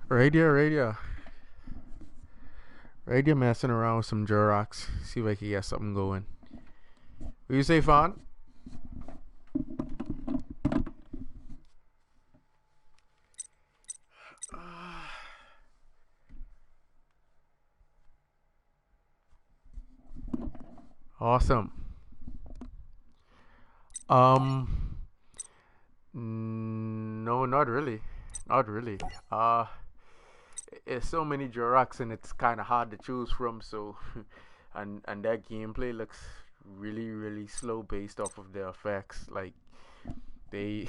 Radio, radio, messing around with some Jurracs. See if I can get something going. Will you say, Fawn? Awesome. Um, no, not really, not really. Uh, it's so many Jurracs and it's kind of hard to choose from. So, and that gameplay looks really slow based off of their effects. Like they,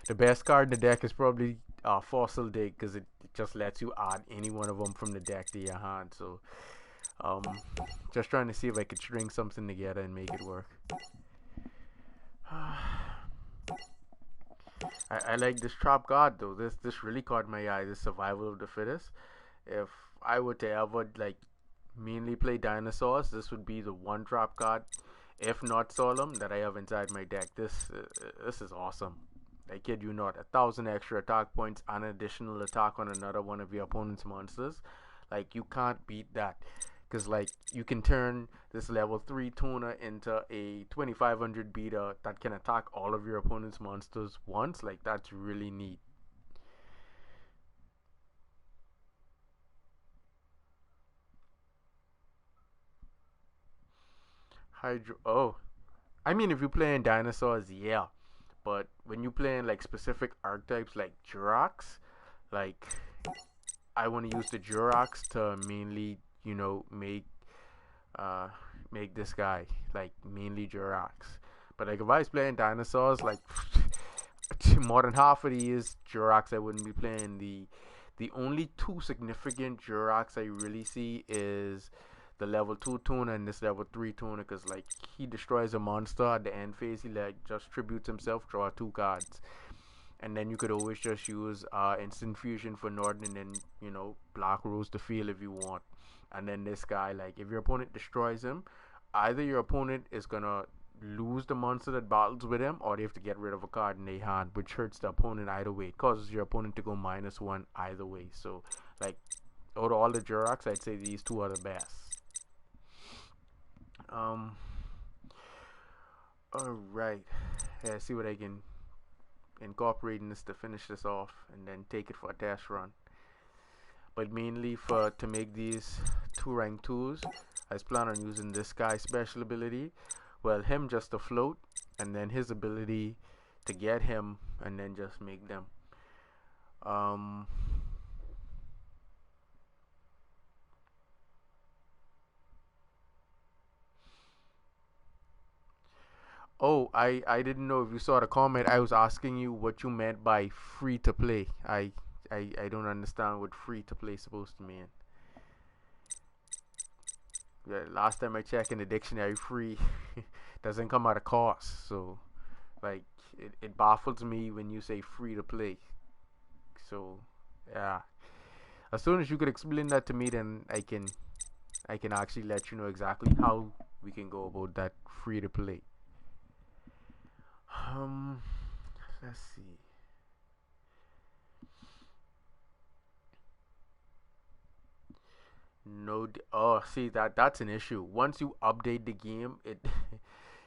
the best card in the deck is probably Fossil Dig because it just lets you add any one of them from the deck to your hand. So Um, just trying to see if I could string something together and make it work. I like this trap card though. This really caught my eye. This survival of the fittest. If I were to ever like mainly play dinosaurs, this would be the one trap card, if not solemn, that I have inside my deck. This is awesome. I kid you not. 1,000 extra attack points and an additional attack on another one of your opponent's monsters. Like you can't beat that. Because like you can turn this level 3 tuner into a 2500 beater that can attack all of your opponent's monsters once. Like that's really neat. Hydro. Oh, I mean, if you're playing dinosaurs, yeah. But when you playing like specific archetypes like Jurracs, like I want to use the Jurracs to mainly, uh make this guy like mainly Jurracs. But like if I was playing dinosaurs, like more than half of these Jurracs I wouldn't be playing. The only two significant Jurracs I really see is the level 2 tuner and this level 3 tuner because like he destroys a monster at the end phase. He like just tributes himself, draw two cards, and then you could always just use instant fusion for Norton and then Black Rose the field if you want. And then this guy, like if your opponent destroys him, either your opponent is gonna lose the monster that battles with him, or they have to get rid of a card in their hand, which hurts the opponent either way. It causes your opponent to go -1 either way. So like out of all the Jurracs, I'd say these two are the best. Um Alright. Yeah, see what I can incorporate in this to finish this off and then take it for a test run. But mainly for to make these 2 rank 2s, I was planning on using this guy's special ability. Well, him just to float, and then his ability to get him, and then just make them. Um. Oh, I didn't know if you saw the comment. I was asking you what you meant by free to play. I don't understand what free to play is supposed to mean. Yeah, last time I checked in the dictionary, free doesn't come at a cost. So like it baffles me when you say free to play. So yeah, as soon as you could explain that to me, then I can actually let you know exactly how we can go about that free to play. Um, let's see. No, oh, see that's an issue. Once you update the game,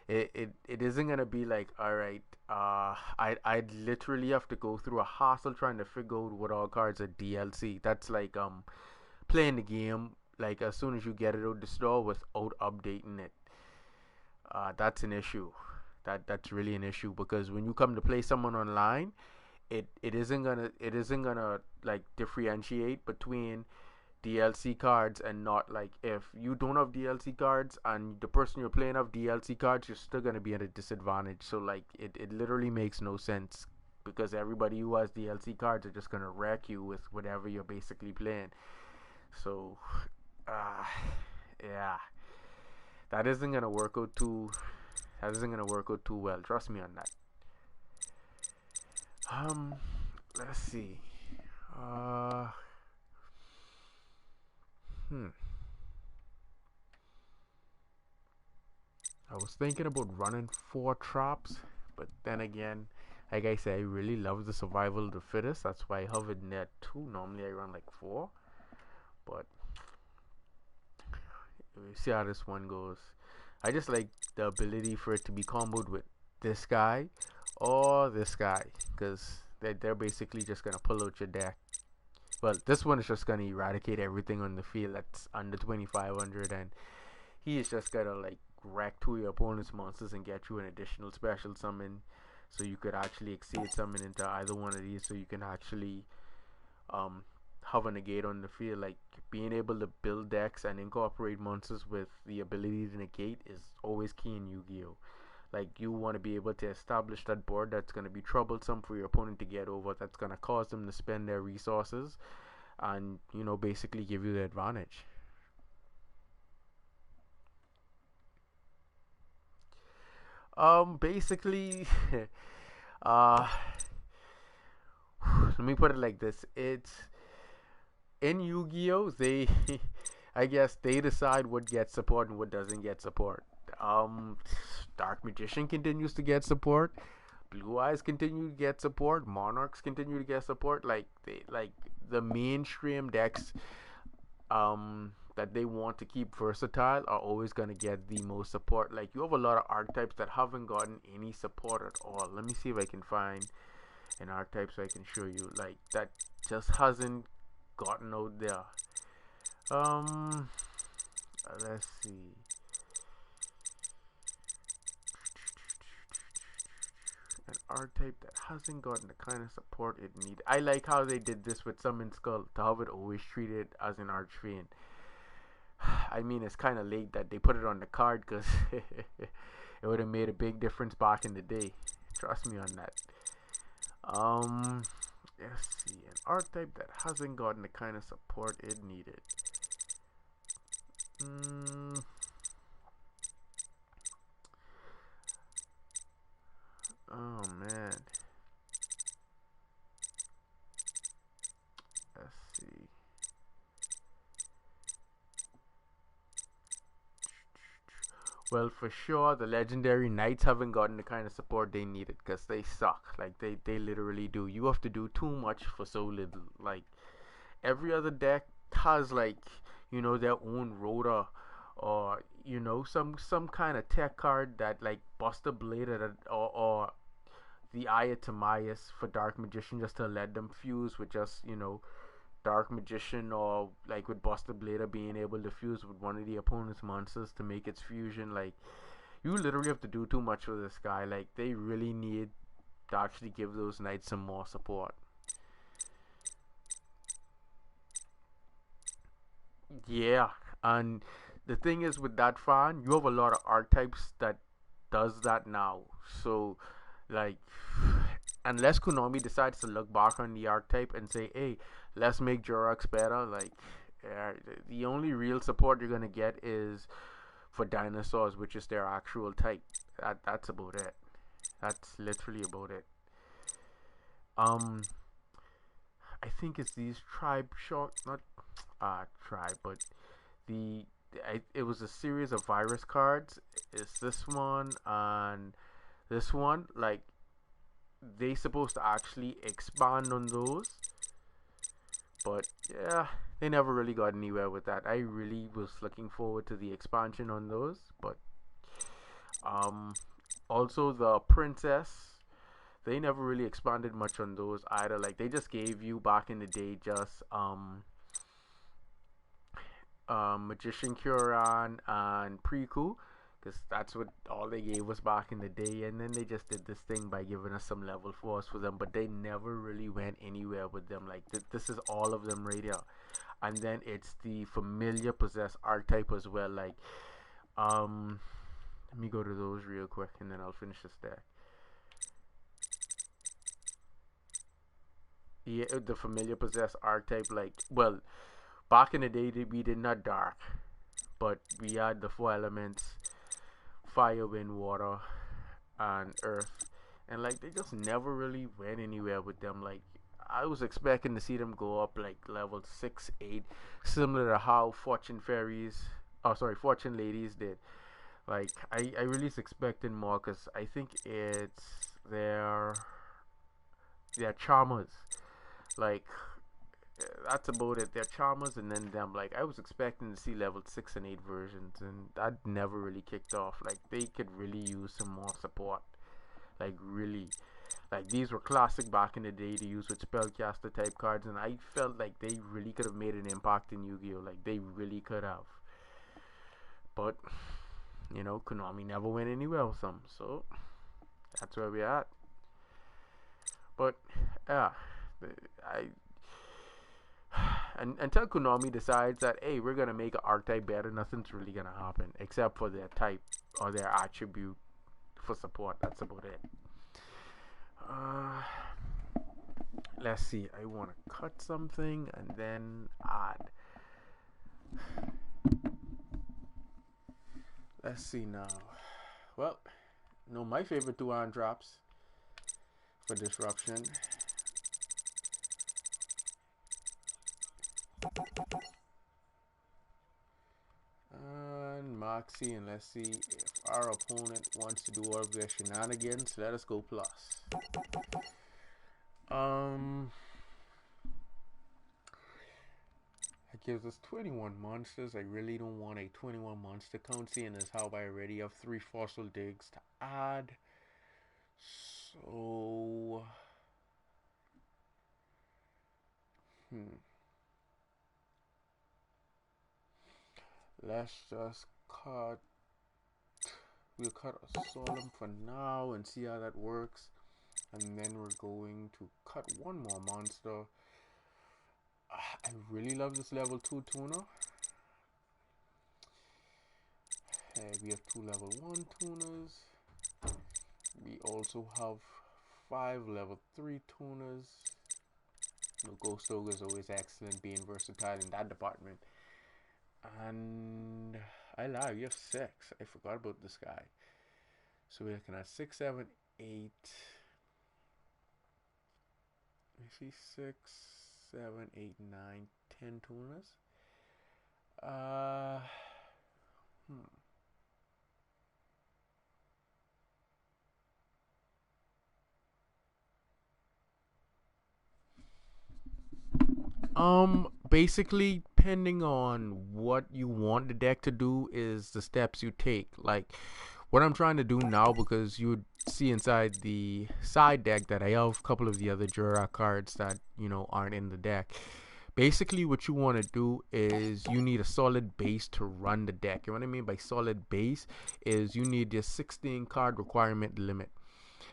it isn't gonna be like, all right. I'd literally have to go through a hassle trying to figure out what all cards are DLC. That's like playing the game like as soon as you get it out the store without updating it. That's an issue. That's really an issue because when you come to play someone online, it isn't gonna like differentiate between DLC cards and not. Like if you don't have DLC cards and the person you're playing have DLC cards, you're still gonna be at a disadvantage. So like it literally makes no sense because everybody who has DLC cards are just gonna wreck you with whatever you're basically playing. So uh yeah, that isn't gonna work out too that isn't gonna work out too well. Trust me on that. Um let's see. Uh hmm. I was thinking about running 4 traps, but then again, Like I said, I really love the survival of the fittest. That's why I hovered net 2. Normally I run like 4. But we'll see how this one goes. I just like the ability for it to be comboed with this guy or this guy. Because they're basically just going to pull out your deck. Well, this one is just going to eradicate everything on the field that's under 2500. And he is just going to like wreck 2 of your opponent's monsters and get you an additional special summon. So you could actually exceed summon into either one of these. So you can actually have a negate on the field. Like being able to build decks and incorporate monsters with the ability to negate is always key in Yu-Gi-Oh. Like you want to be able to establish that board that's going to be troublesome for your opponent to get over, that's going to cause them to spend their resources and, you know, basically give you the advantage. Basically uh let me put it like this. It's in Yu-Gi-Oh, they I guess they decide what gets support and what doesn't get support. Um, Dark Magician continues to get support. Blue Eyes continue to get support. Monarchs continue to get support. Like the mainstream decks that they want to keep versatile are always gonna get the most support. Like you have a lot of archetypes that haven't gotten any support at all. Let me see if I can find an archetype so I can show you. Like that just hasn't gotten out there. Um, let's see. An archetype that hasn't gotten the kind of support it needs. I like how they did this with Summon Skull to have it always treated as an Archfiend. I mean, it's kind of late that they put it on the card because it would have made a big difference back in the day. Trust me on that. Let's see. An archetype that hasn't gotten the kind of support it needed. Oh man. Let's see. Well, for sure, the legendary knights haven't gotten the kind of support they needed because they suck. Like they literally do. You have to do too much for so little. Like every other deck has like, you know, their own rota or, you know, some kind of tech card that like Buster Blade or the Eye of Timaeus for Dark Magician just to let them fuse with just, you know, Dark Magician, or like with Buster Blader being able to fuse with one of the opponent's monsters to make its fusion. Like you literally have to do too much for this guy. Like they really need to actually give those knights some more support. Yeah, and the thing is with that fan, you have a lot of archetypes that does that now. So like unless Konami decides to look back on the archetype and say, hey, let's make Jurrac better, like the only real support you're gonna get is for dinosaurs, which is their actual type. That's about it. That's literally about it. Um, I think it's these tribe short, not tribe, but the it was a series of virus cards. It's this one and this one. Like they supposed to actually expand on those, but yeah, they never really got anywhere with that. I really was looking forward to the expansion on those, but um also the princess, they never really expanded much on those either. Like they just gave you back in the day just Magician Curan and Preku, because that's what all they gave us back in the day. And then they just did this thing by giving us some level 4s for them, but they never really went anywhere with them. Like this is all of them right here. And then it's the familiar possess archetype as well. Like let me go to those real quick and then I'll finish this deck. Yeah, the familiar possess archetype, like, well, back in the day we did not dark, but we had the 4 elements: fire, wind, water, and earth. And like they just never really went anywhere with them. Like I was expecting to see them go up like level 6, 8, similar to how Fortune Fairies, oh sorry, Fortune Ladies did. Like I really was expecting more because I think it's their they're charmers. Like that's about it. They're charmers, and then them. Like I was expecting to see level 6 and 8 versions, and that never really kicked off. Like they could really use some more support. Like really, like these were classic back in the day to use with spellcaster type cards, and I felt like they really could have made an impact in Yu-Gi-Oh. Like they really could have, but you know, Konami never went anywhere with them, so that's where we're at. But yeah, I and until Konami decides that hey, we're gonna make an archetype better, nothing's really gonna happen except for their type or their attribute for support. That's about it. Uh, let's see. I want to cut something and then add. Let's see now. Well, no, my favorite two on drops for disruption. And Moxie, and let's see if our opponent wants to do all of their shenanigans. Let us go plus. It gives us 21 monsters. I really don't want a 21 monster count, seeing as how I already have 3 fossil digs to add. So, let's just cut. We'll cut a solemn for now and see how that works. And then we're going to cut one more monster. I really love this level 2 tuner. We have 2 level 1 tuners. We also have 5 level 3 tuners. You know, Ghost Ogre is always excellent, being versatile in that department. And I lied, we have 6. I forgot about this guy. So we're looking at 6, 7, 8. I see 6, 7, 8, 9, 10 tuners. Basically, depending on what you want the deck to do, is the steps you take. Like, what I'm trying to do now, because you see inside the side deck that I have a couple of the other Jurrac cards that, you know, aren't in the deck. Basically, what you want to do is you need a solid base to run the deck. And what I mean by solid base is you need your 16 card requirement limit.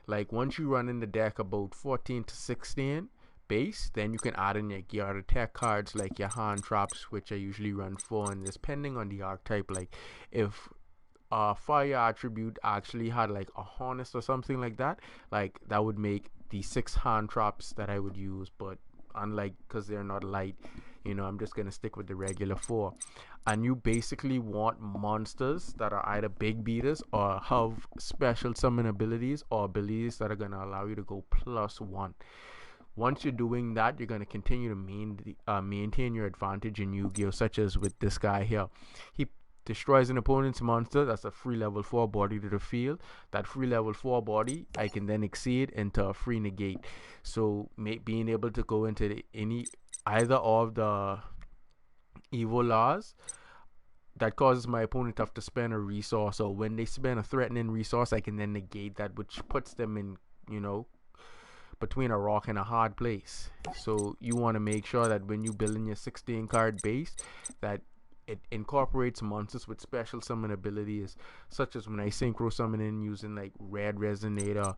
Like, once you run in the deck about 14 to 16 base, then you can add in your gear attack cards like your hand traps, which I usually run 4, and depending on the archetype, like if fire attribute actually had like a harness or something like that would make the 6 hand traps that I would use. But unlike, because they're not light, you know, I'm just gonna stick with the regular 4. And you basically want monsters that are either big beaters or have special summon abilities or abilities that are gonna allow you to go +1. Once you're doing that, you're going to continue to maintain your advantage in Yu-Gi-Oh! Such as with this guy here. He destroys an opponent's monster. That's a free level 4 body to the field. That free level 4 body, I can then exceed into a free negate. So being able to go into either of the Evo laws that causes my opponent to have to spend a resource. So when they spend a threatening resource, I can then negate that, which puts them in, you know, between a rock and a hard place. So you want to make sure that when you build in your 16 card base, that it incorporates monsters with special summon abilities, such as when I synchro summon in using like Red Resonator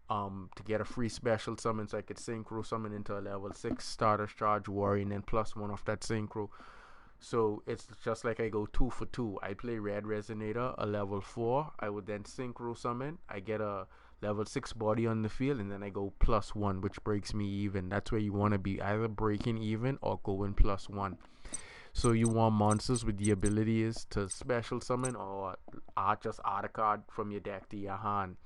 to get a free special summon, so I could synchro summon into a level 6 starter charge warrior and then +1 off that synchro. So it's just like I go 2 for 2. I play Red Resonator, a level 4. I would then synchro summon. I get a level 6 body on the field, and then I go +1, which breaks me even. That's where you want to be, either breaking even or going +1. So you want monsters with the abilities to special summon or just add a card from your deck to your hand.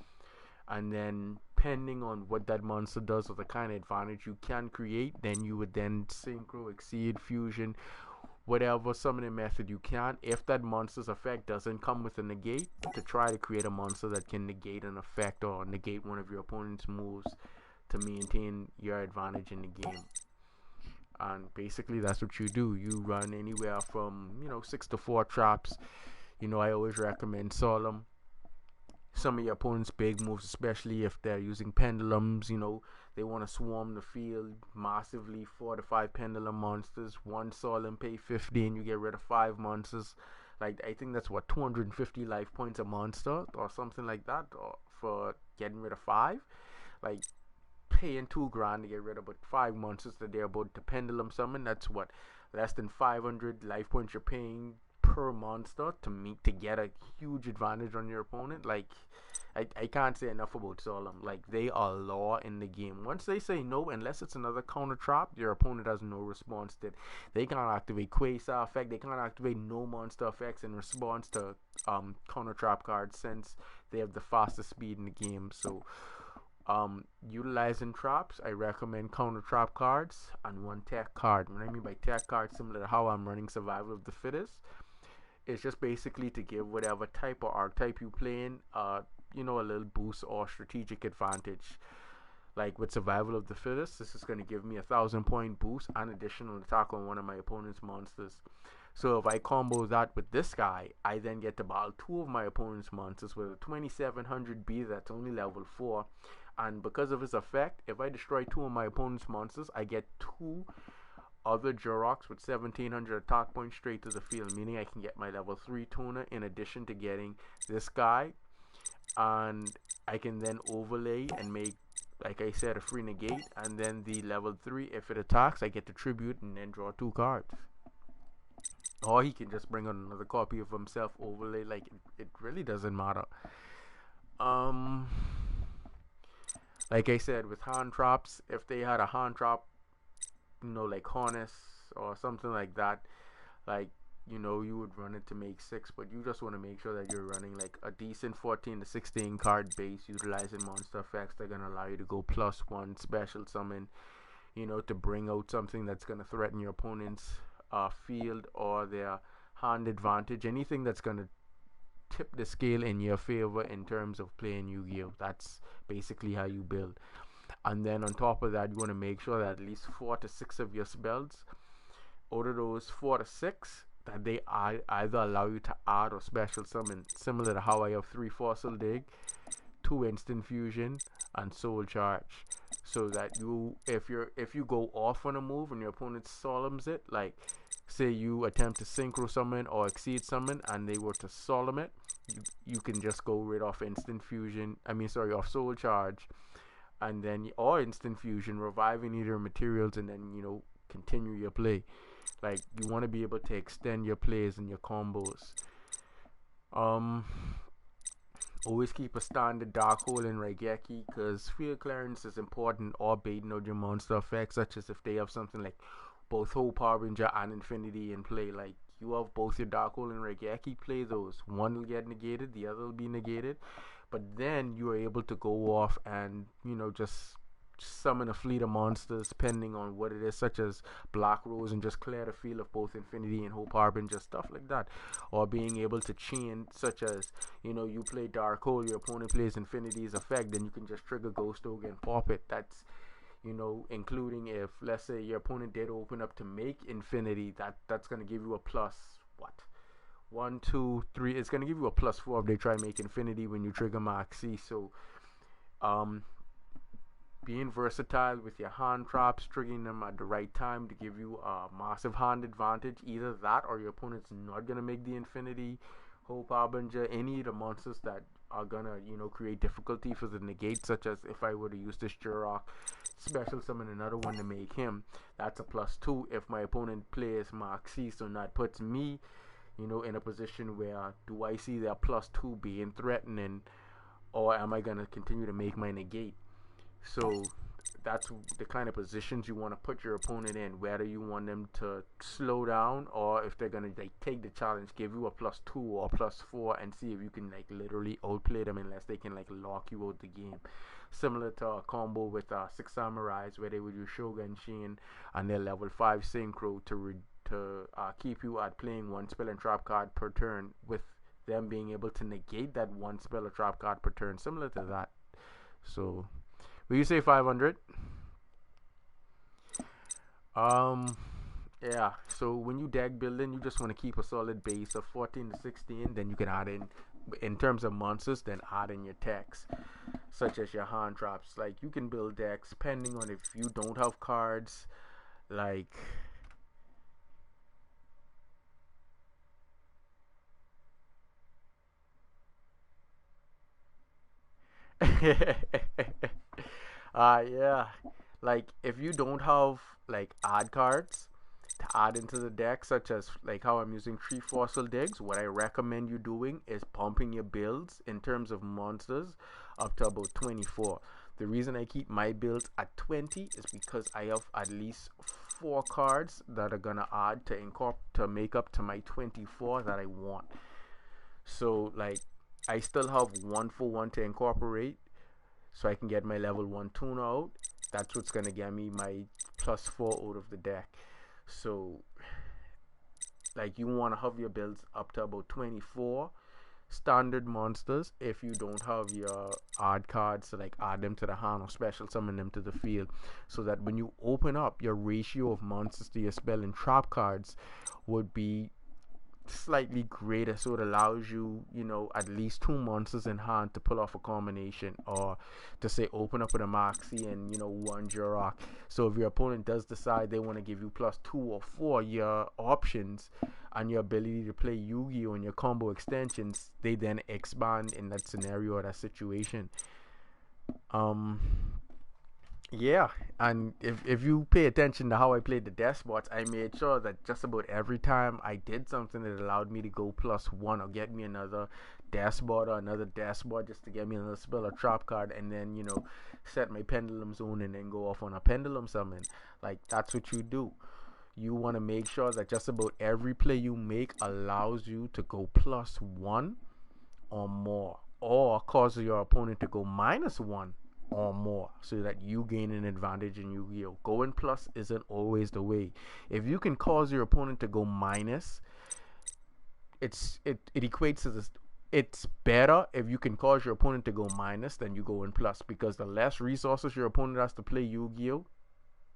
And then depending on what that monster does or the kind of advantage you can create, then you would then synchro, exceed, fusion, whatever summoning method you can. If that monster's effect doesn't come with a negate, to try to create a monster that can negate an effect or negate one of your opponent's moves to maintain your advantage in the game. And basically that's what you do. You run anywhere from 6 to 4 traps. I always recommend solemn. Some of your opponent's big moves, especially if they're using pendulums, they want to swarm the field massively. 4 to 5 pendulum monsters, one solemn, pay 50 and you get rid of 5 monsters. Like, I think that's what, 250 life points a monster or something like that, or for getting rid of 5. Like, paying $2,000 to get rid of but 5 monsters that they're about to pendulum summon. That's what, less than 500 life points you're paying per monster to get a huge advantage on your opponent. Like, I can't say enough about Solemn. Like, they are law in the game. Once they say no, unless it's another counter trap, your opponent has no response to it. They can't activate Quasar effect. They can't activate no monster effects in response to counter trap cards, since they have the fastest speed in the game. So utilizing traps, I recommend counter trap cards and one tech card. What I mean by tech card, similar to how I'm running Survival of the Fittest, it's just basically to give whatever type or archetype you playing a little boost or strategic advantage. Like with Survival of the Fittest, this is going to give me 1,000-point boost and additional attack on one of my opponent's monsters. So if I combo that with this guy, I then get to battle 2 of my opponent's monsters with a 2700 B that's only level 4. And because of his effect, if I destroy 2 of my opponent's monsters, I get 2 other Jurracs with 1700 attack points straight to the field, meaning I can get my level 3 tuner in addition to getting this guy. And I can then overlay and make, like I said, a free negate, and then the level 3, if it attacks, I get to tribute and then draw 2 cards. Or he can just bring out another copy of himself, overlay. Like, it really doesn't matter. Like I said, with hand traps, if they had a hand trap, like harness or something like that, like, you would run it to make 6, but you just want to make sure that you're running like a decent 14 to 16 card base, utilizing monster effects that are going to allow you to go +1 special summon, to bring out something that's going to threaten your opponent's field or their hand advantage, anything that's going to tip the scale in your favor in terms of playing Yu-Gi-Oh. That's basically how you build. And then on top of that, you want to make sure that at least 4 to 6 of your spells, out of those 4 to 6, that they either allow you to add or special summon, similar to how I have 3 Fossil Dig, 2 Instant Fusion, and Soul Charge. So that if you go off on a move and your opponent solemns it, like say you attempt to synchro summon or exceed summon and they were to solemn it, you can just go rid off Instant Fusion. Off Soul Charge, and then or Instant Fusion, reviving either materials, and then continue your play. Like, you want to be able to extend your plays and your combos. Always keep a standard Dark Hole in Raigeki, because field clearance is important, or baiting out your monster effects, such as if they have something like both Hope Harbinger and Infinity in play. Like, you have both your Dark Hole and Raigeki, play those. One will get negated, the other will be negated. But then you are able to go off and, just summon a fleet of monsters, depending on what it is, such as Black Rose, and just clear the field of both Infinity and Hope Harbinger, stuff like that. Or being able to chain, such as, you play Dark Hole, your opponent plays Infinity's effect, then you can just trigger Ghost Ogre and pop it. That's, including if, let's say, your opponent did open up to make Infinity, that's going to give you a plus, 1, 2, 3, it's going to give you a +4 if they try to make Infinity when you trigger Max C. So, being versatile with your hand traps, triggering them at the right time to give you a massive hand advantage. Either that or your opponent's not going to make the Infinity, Hope Harbinger, any of the monsters that are going to, create difficulty for the negate, such as if I were to use this Jurrac, special summon another one to make him, that's a +2 if my opponent plays Max C. So that puts me, in a position where, do I see their +2 being threatening, or am I going to continue to make my negate? So that's the kind of positions you want to put your opponent in, whether you want them to slow down, or if they're going to take the challenge, give you a +2 or +4, and see if you can literally outplay them, unless they can lock you out the game. Similar to a combo with 6 Samurais, where they would use Shogun Shin and their level 5 Synchro to keep you at playing 1 spell and trap card per turn, with them being able to negate that 1 spell or trap card per turn, similar to that. So Will you say 500? Um, yeah. So when you deck building, you just want to keep a solid base of 14 to 16. Then you can add in terms of monsters, then add in your techs, such as your hand traps. Like you can build decks depending on if you don't have cards. Like yeah. Like if you don't have like add cards to add into the deck, such as like how I'm using 3 fossil digs, what I recommend you doing is pumping your builds in terms of monsters up to about 24. The reason I keep my builds at 20 is because I have at least 4 cards that are gonna add to make up to my 24 that I want. So like I still have 1 for 1 to incorporate, so I can get my level 1 tuna out. That's what's gonna get me my +4 out of the deck. So like you want to have your builds up to about 24 standard monsters. If you don't have your odd cards, to like add them to the hand or special summon them to the field, so that when you open up, your ratio of monsters to your spell and trap cards would be slightly greater, so it allows you, at least 2 monsters in hand to pull off a combination, or to say open up with a Moxie and 1 Jurrac. So if your opponent does decide they want to give you +2 or 4, your options and your ability to play Yu-Gi-Oh and your combo extensions, they then expand in that scenario or that situation. um yeah, and if you pay attention to how I played the despots, I made sure that just about every time I did something that allowed me to go +1 or get me another despot or another despot just to get me another spell or trap card, and then set my pendulum zone and then go off on a pendulum summon. Like that's what you do. You want to make sure that just about every play you make allows you to go +1 or more, or cause your opponent to go -1 or more, so that you gain an advantage in Yu-Gi-Oh. Going plus isn't always the way. If you can cause your opponent to go minus, it equates to this. It's better if you can cause your opponent to go minus than you go in plus, because the less resources your opponent has to play Yu-Gi-Oh,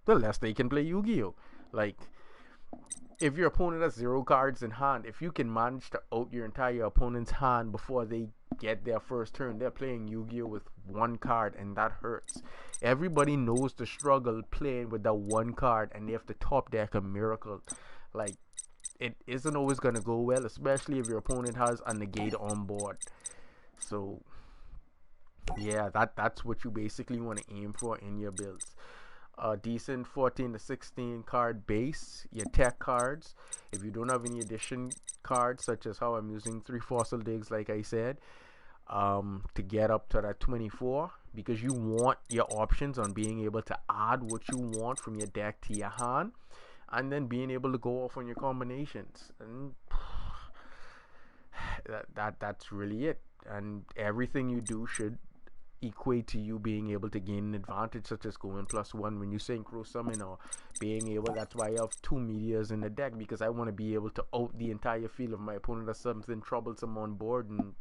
the less they can play Yu-Gi-Oh. Like if your opponent has 0 cards in hand, if you can manage to out your entire opponent's hand before they get their first turn, they're playing Yu-Gi-Oh with 1 card, and that hurts. Everybody knows the struggle playing with that 1 card, and they have to top deck a miracle. Like it isn't always gonna go well, especially if your opponent has a negate on board. So yeah, that's what you basically want to aim for in your builds. A decent 14 to 16 card base, your tech cards. If you don't have any addition cards, such as how I'm using 3 fossil digs, like I said, to get up to that 24, because you want your options on being able to add what you want from your deck to your hand, and then being able to go off on your combinations. And that's really it. And everything you do should equate to you being able to gain an advantage, such as going +1 when you synchro summon, or being able. That's why I have 2 meteors in the deck, because I want to be able to out the entire field of my opponent has something troublesome on board, and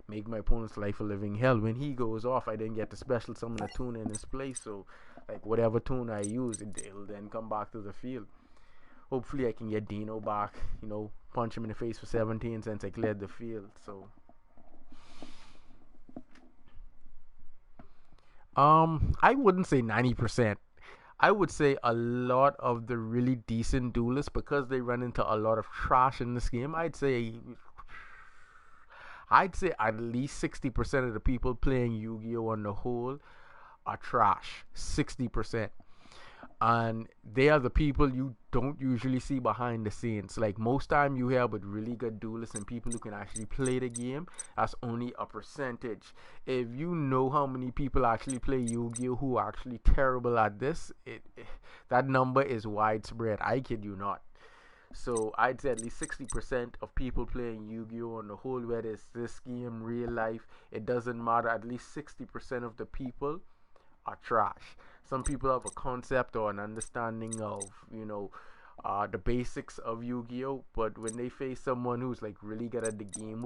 make my opponent's life a living hell. When he goes off, I then get to special summon a tuna in his place, so like whatever tuna I use, it'll then come back to the field. Hopefully I can get Dino back, punch him in the face for 17 since I cleared the field. So I wouldn't say 90%. I would say a lot of the really decent duelists, because they run into a lot of trash in this game, I'd say at least 60% of the people playing Yu-Gi-Oh on the whole are trash. 60%. And they are the people you don't usually see behind the scenes. Like most time you hear with really good duelists and people who can actually play the game, that's only a percentage. If you know how many people actually play Yu-Gi-Oh who are actually terrible at this, that number is widespread. I kid you not. So I'd say at least 60% of people playing Yu-Gi-Oh on the whole, whether it's this game, real life, it doesn't matter. At least 60% of the people are trash. Some people have a concept or an understanding of, the basics of Yu-Gi-Oh, but when they face someone who's like really good at the game,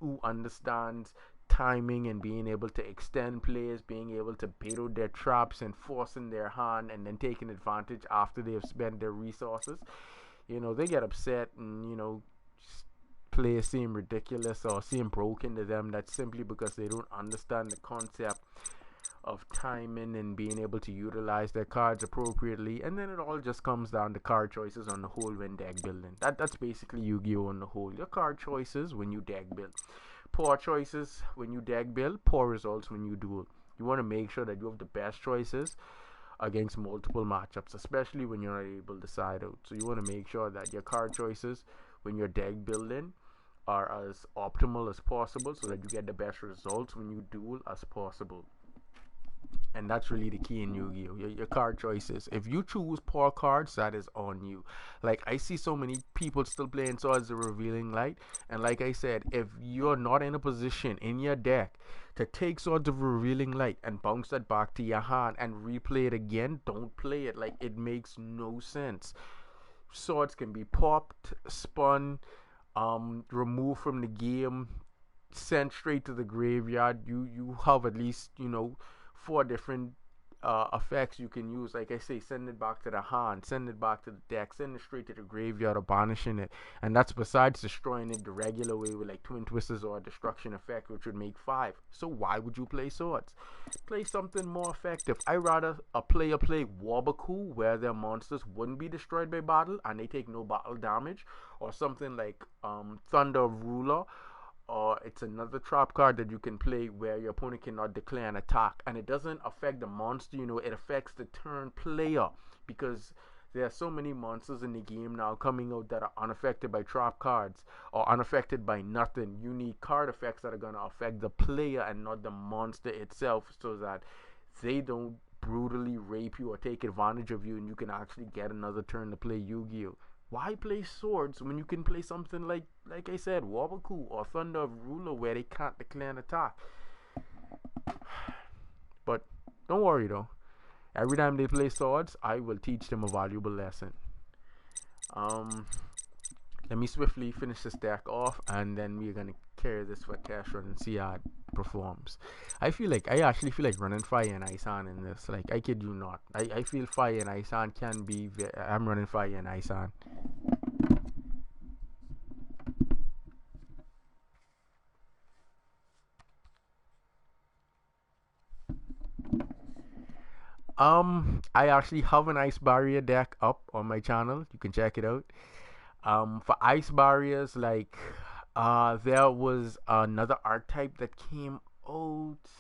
who understands timing and being able to extend plays, being able to bait out their traps and forcing their hand and then taking advantage after they've spent their resources. They get upset and, players seem ridiculous or seem broken to them. That's simply because they don't understand the concept of timing and being able to utilize their cards appropriately. And then it all just comes down to card choices on the whole when deck building. That's basically Yu-Gi-Oh! On the whole. Your card choices when you deck build. Poor choices when you deck build. Poor results when you duel. You want to make sure that you have the best choices against multiple matchups, especially when you're not able to side out. So you want to make sure that your card choices when you're deck building are as optimal as possible so that you get the best results when you duel as possible. And that's really the key in Yu-Gi-Oh! Your card choices. If you choose poor cards, that is on you. Like, I see so many people still playing Swords of Revealing Light. And like I said, if you're not in a position in your deck to take Swords of Revealing Light and bounce that back to your hand and replay it again, don't play it. Like, it makes no sense. Swords can be popped, spun, removed from the game, sent straight to the graveyard. You have at least 4 different effects you can use. Like I say, send it back to the hand, send it back to the deck, send it straight to the graveyard or banishing it. And that's besides destroying it the regular way with like Twin Twisters or a destruction effect, which would make 5. So why would you play Swords? Play something more effective. I rather a player play Wabaku, where their monsters wouldn't be destroyed by battle and they take no battle damage, or something like Thunder Ruler, or it's another trap card that you can play where your opponent cannot declare an attack, and it doesn't affect the monster. It affects the turn player, because there are so many monsters in the game now coming out that are unaffected by trap cards or unaffected by nothing. You need card effects that are going to affect the player and not the monster itself, so that they don't brutally rape you or take advantage of you and you can actually get another turn to play Yu-Gi-Oh! Why play Swords when you can play something like I said, Wabaku or Thunder Ruler, where they can't declare an attack? But don't worry though. Every time they play Swords, I will teach them a valuable lesson. Let me swiftly finish this deck off, and then we're gonna carry this for cash run and see how it performs. I actually feel like running Fire and Ice On in this. Like, I kid you not. I feel Fire and Ice On can be. I'm running Fire and Ice On. I actually have an Ice Barrier deck up on my channel. You can check it out. For Ice Barriers, like, there was another archetype that came out.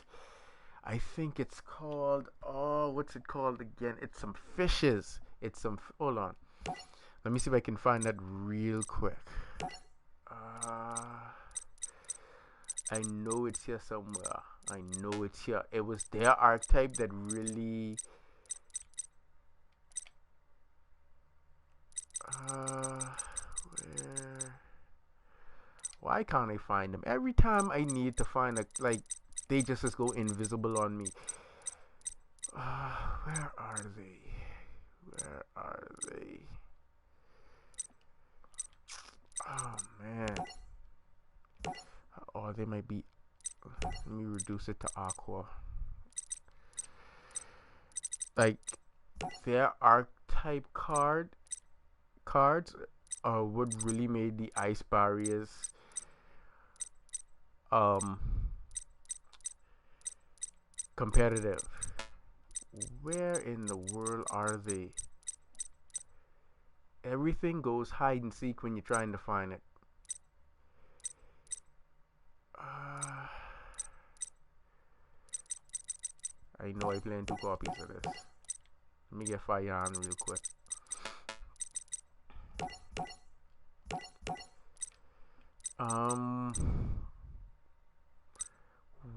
I think it's called, what's it called again? It's some fishes. Hold on. Let me see if I can find that real quick. I know it's here somewhere. I know it's here. It was their archetype that really... where... Why can't I find them? Every time I need to find they just go invisible on me. Where are they? Where are they? Oh man. Oh, they might be. Let me reduce it to aqua. Like, their archetype cards would really made the Ice Barriers competitive. Where in the world are they? Everything goes hide and seek when you're trying to find it. I know I playing 2 copies of this. Let me get Fire on real quick.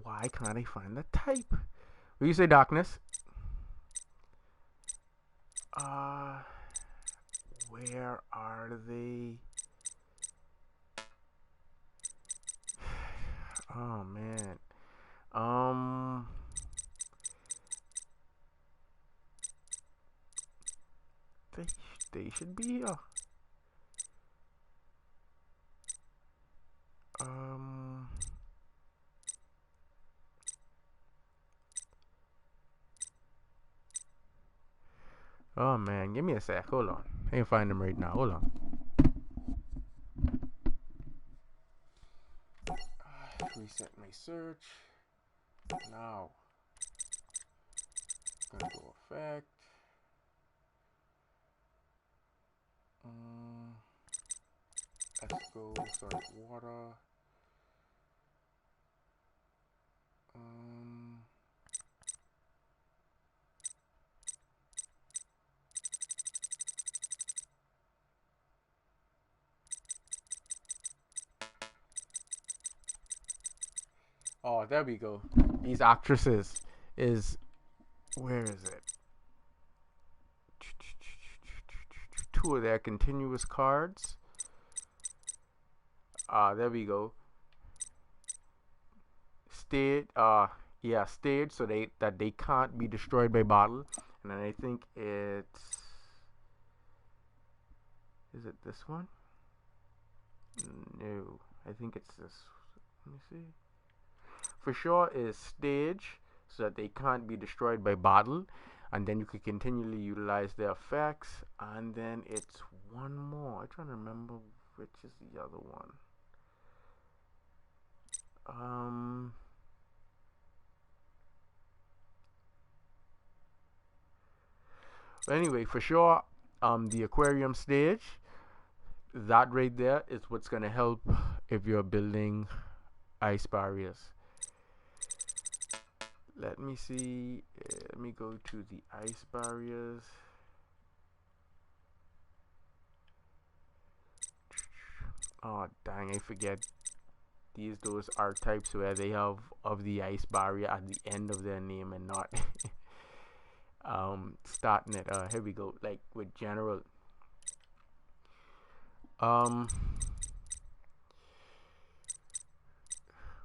Why can't I find the type? Will you say Darkness? Where are they? Oh man. They should be here. Oh man, give me a sec. Hold on. I can't find them right now. Hold on. Reset my search. Now. Gonna go effect. Let's go start water. Oh, there we go. These actresses is, where is it? Two of their continuous cards. There we go. Stayed. Yeah, stayed so they can't be destroyed by battle. And then I think it's, is it this one? No, I think it's this. Let me see. For sure is stage so that they can't be destroyed by battle, and then you could continually utilize their effects. And then it's one more. I'm trying to remember which is the other one. Anyway, for sure, the aquarium stage, that right there is what's gonna help if you're building ice barriers. Let me see. Let me go to the ice barriers. Oh dang, I forget. Those are types where they have of the ice barrier at the end of their name and not starting it. Here we go. Like with general.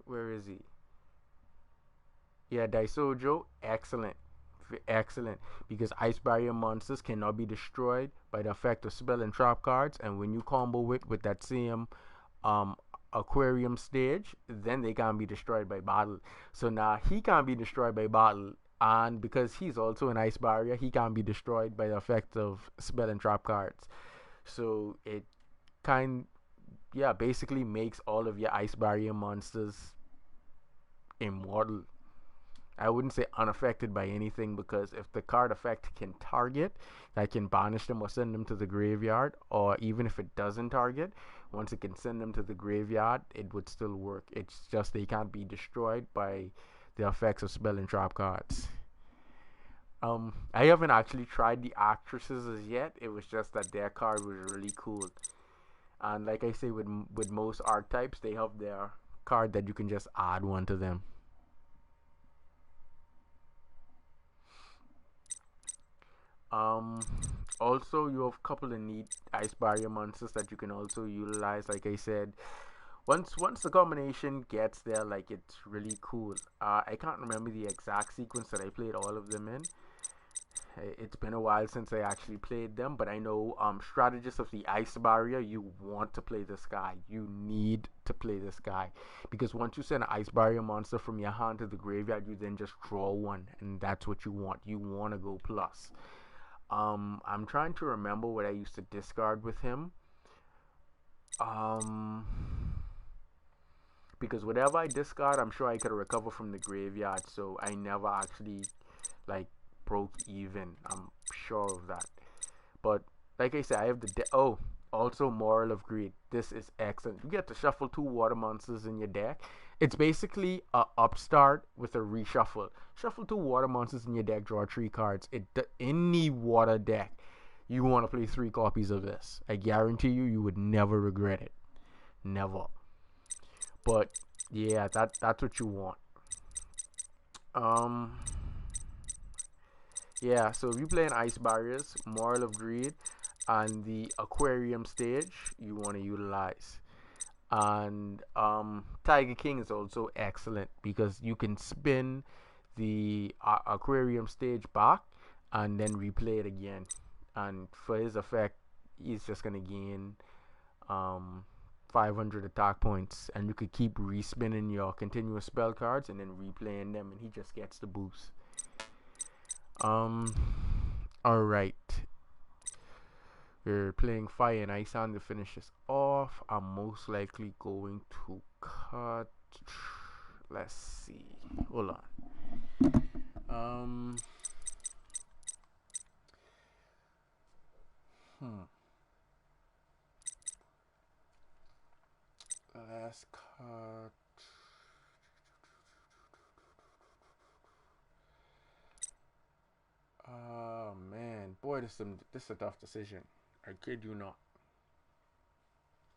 Where is he? Yeah, Daisojo, excellent. Excellent. Because ice barrier monsters cannot be destroyed by the effect of spell and trap cards, and when you combo it with that same aquarium stage, then they can't be destroyed by battle. So now he can't be destroyed by battle, and because he's also an ice barrier, he can't be destroyed by the effect of spell and trap cards. So it basically makes all of your ice barrier monsters immortal. I wouldn't say unaffected by anything, because if the card effect can target, that can banish them or send them to the graveyard, or even if it doesn't target, once it can send them to the graveyard, it would still work. It's just they can't be destroyed by the effects of spell and trap cards. I haven't actually tried the actresses as yet. It was just that their card was really cool. And like I say, with most art types, they have their card that you can just add one to them. Also, you have a couple of neat ice barrier monsters that you can also utilize. Like I said, once the combination gets there, like, it's really cool. I can't remember the exact sequence that I played all of them in. It's been a while since I actually played them, but I know strategist of the ice barrier, you want to play this guy. You need to play this guy, because once you send an ice barrier monster from your hand to the graveyard, you then just draw one, and that's what you want. You want to go plus. I'm trying to remember what I used to discard with him. Because whatever I discard, I'm sure I could recover from the graveyard. So I never actually like broke even. I'm sure of that. But like I said, I have the also Moral of Greed. This is excellent. You get to shuffle 2 water monsters in your deck. It's basically a upstart with a reshuffle. Shuffle 2 water monsters in your deck, draw 3 cards. Any water deck, you want to play 3 copies of this. I guarantee you would never regret it. Never. But yeah, that's what you want. Yeah, so if you play in ice barriers, Moral of Greed, and the aquarium stage, you want to utilize. And Tiger King is also excellent, because you can spin the aquarium stage back and then replay it again. And for his effect, he's just gonna gain 500 attack points, and you could keep respinning your continuous spell cards and then replaying them, and he just gets the boost. All right. We're playing Fire and Ice on to finish this off. I'm most likely going to cut. Let's see. Hold on. Um. Hmm. Let's cut. Oh man, boy, this is a tough decision. I kid you not.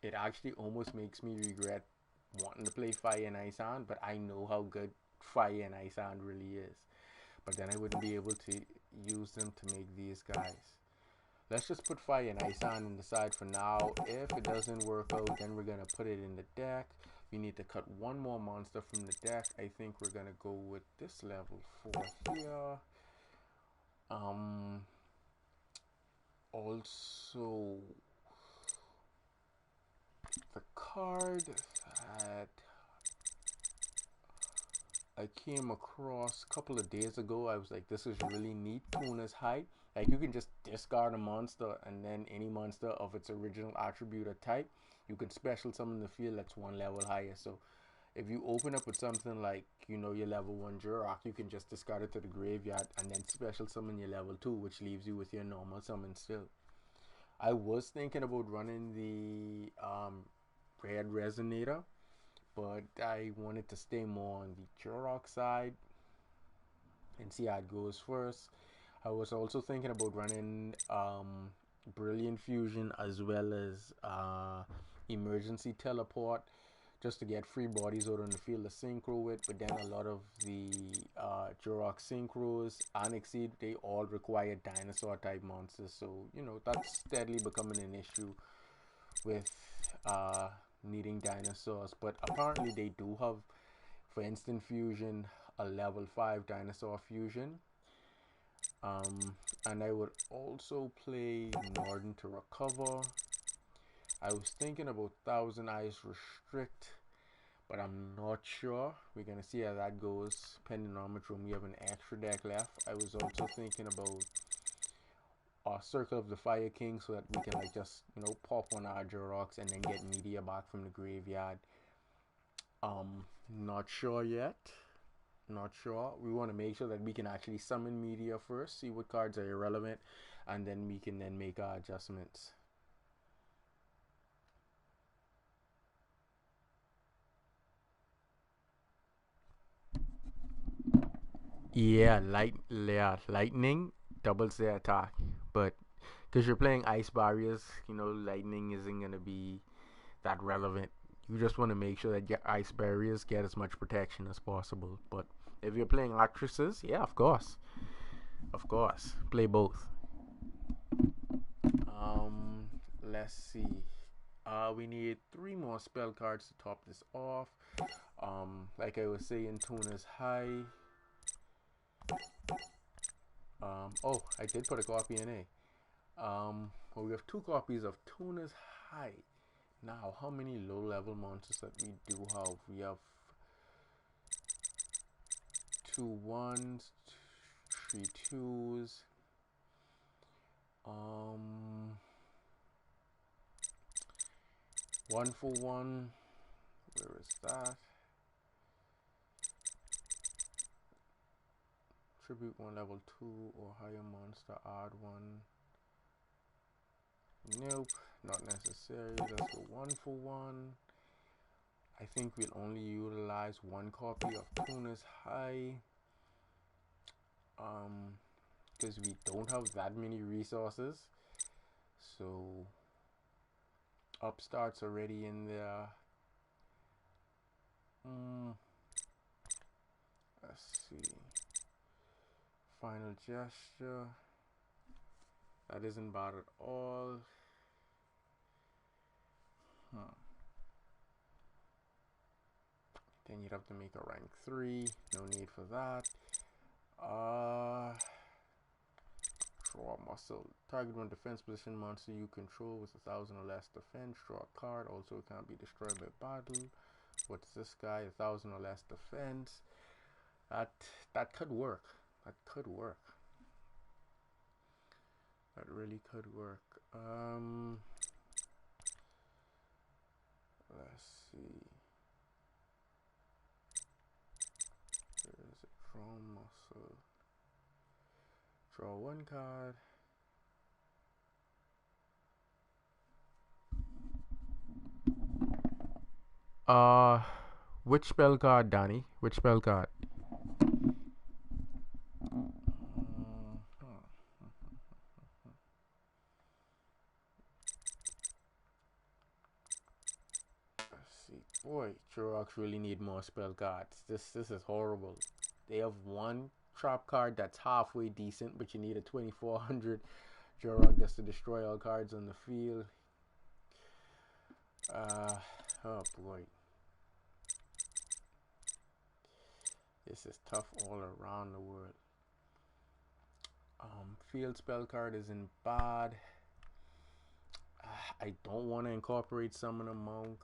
It actually almost makes me regret wanting to play Fire and Ice on, but I know how good Fire and Ice on really is. But then I wouldn't be able to use them to make these guys. Let's just put Fire and Ice on the side for now. If it doesn't work out, then we're gonna put it in the deck. We need to cut one more monster from the deck. I think we're gonna go with this level 4 here. Also, the card that I came across a couple of days ago, I was like, this is really neat. Tuna's Height. Like, you can just discard a monster, and then any monster of its original attribute or type, you can special summon the field that's one level higher. So, if you open up with something like, you know, your level 1 Jurrac, you can just discard it to the graveyard and then special summon your level 2, which leaves you with your normal summon still. I was thinking about running the Red Resonator, but I wanted to stay more on the Jurrac side and see how it goes first. I was also thinking about running Brilliant Fusion as well as Emergency Teleport just to get free bodies out on the field to synchro with, but then a lot of the Jurrac synchros and Exceed, they all require dinosaur type monsters, so you know that's steadily becoming an issue with needing dinosaurs. But apparently they do have, for instant fusion, a level 5 dinosaur fusion. And I would also play Northern to recover. I was thinking about Thousand Eyes Restrict, but I'm not sure. We're gonna see how that goes, depending on how much room we have an extra deck left. I was also thinking about Circle of the Fire King, so that we can like just, you know, pop on our Jurracs and then get media back from the graveyard. Not sure yet. Not sure. We want to make sure that we can actually summon media first, see what cards are irrelevant, and then we can then make our adjustments. Yeah, lightning doubles their attack, but because you're playing ice barriers, you know, lightning isn't gonna be that relevant. You just want to make sure that your ice barriers get as much protection as possible. But if you're playing actresses, yeah, of course, play both. Let's see. We need 3 more spell cards to top this off. Like I was saying, Tuna's High. Oh, I did put a copy in A. Well, we have 2 copies of Tuna's High. Now, how many low-level monsters that we do have? We have 2 1s, 3 2s. 1 for 1. Where is that? Tribute 1 level 2 or higher monster, add 1. Nope, not necessary. Let's go 1 for 1. I think we'll only utilize 1 copy of Tuna's High. Because we don't have that many resources. So Upstart's already in there. Let's see. Final Gesture. That isn't bad at all. Then you'd have to make a rank 3. No need for that. Draw muscle. Target one defense position monster you control with 1,000 or less defense. Draw a card. Also, it can't be destroyed by battle. What's this guy? 1,000 or less defense. That could work. That could work. That really could work. Let's see. There's a draw muscle. Draw one card. Which spell card, Danny? Which spell card? Boy, Jurrac really need more spell cards. This is horrible. They have one trap card that's halfway decent, but you need a 2400 Jurrac just to destroy all cards on the field. Oh boy. This is tough all around the world. Field spell card isn't bad. I don't want to incorporate summon a monk.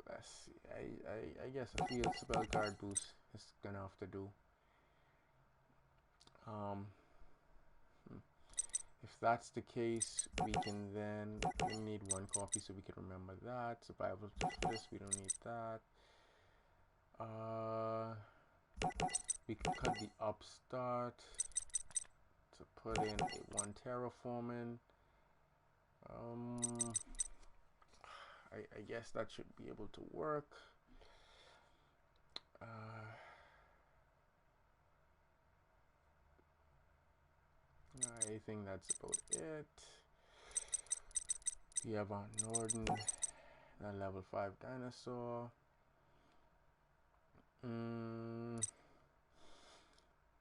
Let's see. I guess a field spell card boost is gonna have to do. If that's the case, we can then we need one copy so we can remember that. Survival this, we don't need that. We can cut the upstart to put in a one terraforming. I guess that should be able to work. I think that's about it. We have on Norden, that level 5 dinosaur.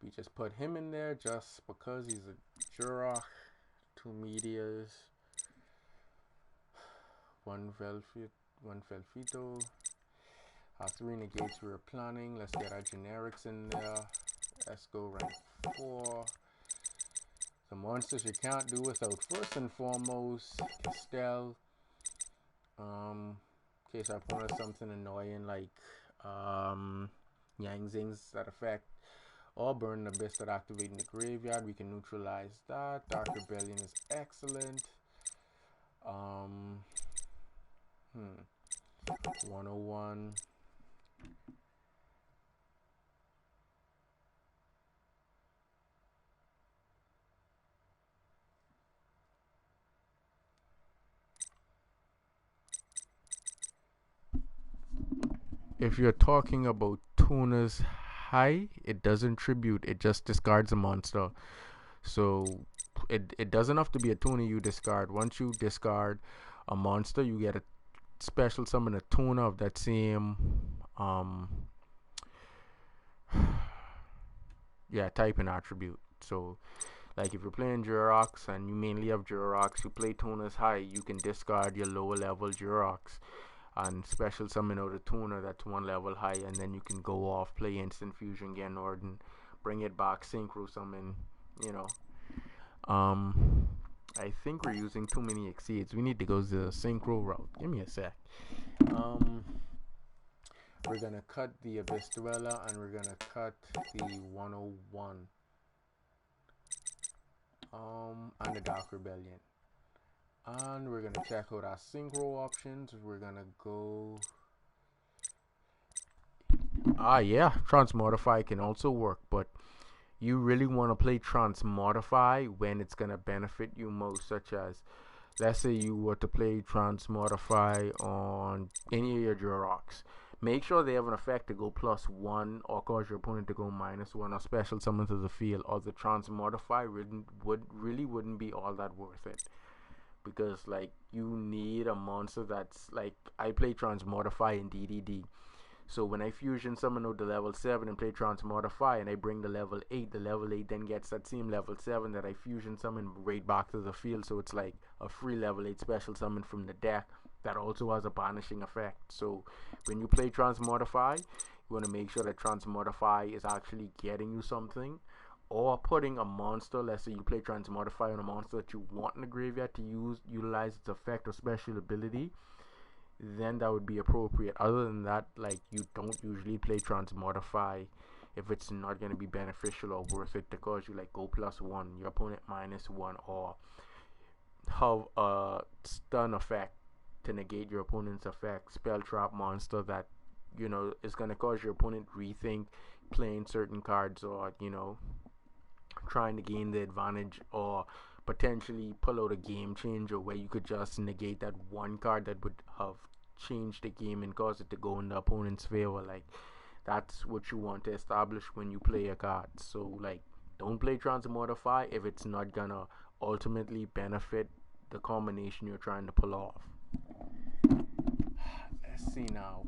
We just put him in there just because he's a Jurrac. 2 meteors. 1 Velfito. Our 3 negates we were planning. Let's get our generics in there. Let's go rank 4. The monsters you can't do without, first and foremost, Estelle. In case our opponent has something annoying like Yang Zings that affect or Burn the Abyss that activate in the graveyard, we can neutralize that. Dark Rebellion is excellent. 101. If you're talking about Tuna's high, it doesn't tribute, it just discards a monster. So it doesn't have to be a Tuna you discard. Once you discard a monster, you get a special summon a Tuna of that same type and attribute. So like if you're playing Jurracs and you mainly have Jurracs, you play Tuna's high, you can discard your lower level Jurracs and special summon out a Tuna that's 1 level high, and then you can go off, play instant fusion, get Norden, bring it back, synchro summon, you know. I think we're using too many exceeds. We need to go the synchro route. Give me a sec. We're gonna cut the Abyss Dweller and we're gonna cut the 101 and the Dark Rebellion. And we're gonna check out our synchro options. We're gonna go Transmodify can also work, but you really want to play Transmodify when it's gonna benefit you most, such as let's say you were to play Transmodify on any of your Jurracs. Make sure they have an effect to go +1 or cause your opponent to go -1 or special summon to the field, or the Transmodify really wouldn't be all that worth it. Because like you need a monster that's like, I play Transmodify in DDD. So when I fusion summon out the level 7 and play Transmodify and I bring the level 8 then gets that same level 7 that I fusion summon right back to the field. So it's like a free level 8 special summon from the deck that also has a banishing effect. So when you play Transmodify, you want to make sure that Transmodify is actually getting you something, or putting a monster, let's say you play Transmodify on a monster that you want in the graveyard to utilize its effect or special ability, then that would be appropriate. Other than that, like, you don't usually play Transmodify if it's not going to be beneficial or worth it to cause you like go +1, your opponent -1, or have a stun effect to negate your opponent's effect, spell trap monster that is going to cause your opponent rethink playing certain cards, or trying to gain the advantage, or potentially pull out a game changer where you could just negate that one card that would have changed the game and cause it to go in the opponent's favor. Like, that's what you want to establish when you play a card. So like, don't play Transmodify if it's not gonna ultimately benefit the combination you're trying to pull off. Let's see now.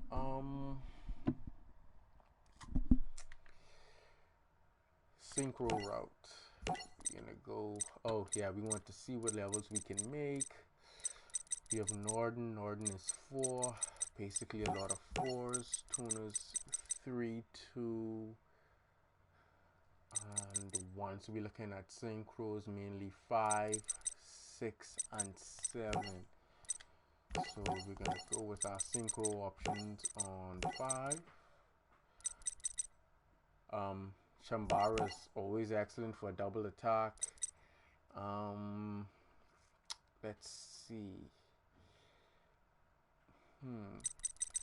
Synchro route. We're gonna go. Oh yeah, we want to see what levels we can make. We have Norden. Norden is 4. Basically a lot of 4s. Tuna's 3, 2, and 1. So we're looking at synchros mainly 5, 6, and 7. So we're gonna go with our synchro options on 5. Shambara is always excellent for a double attack. Let's see.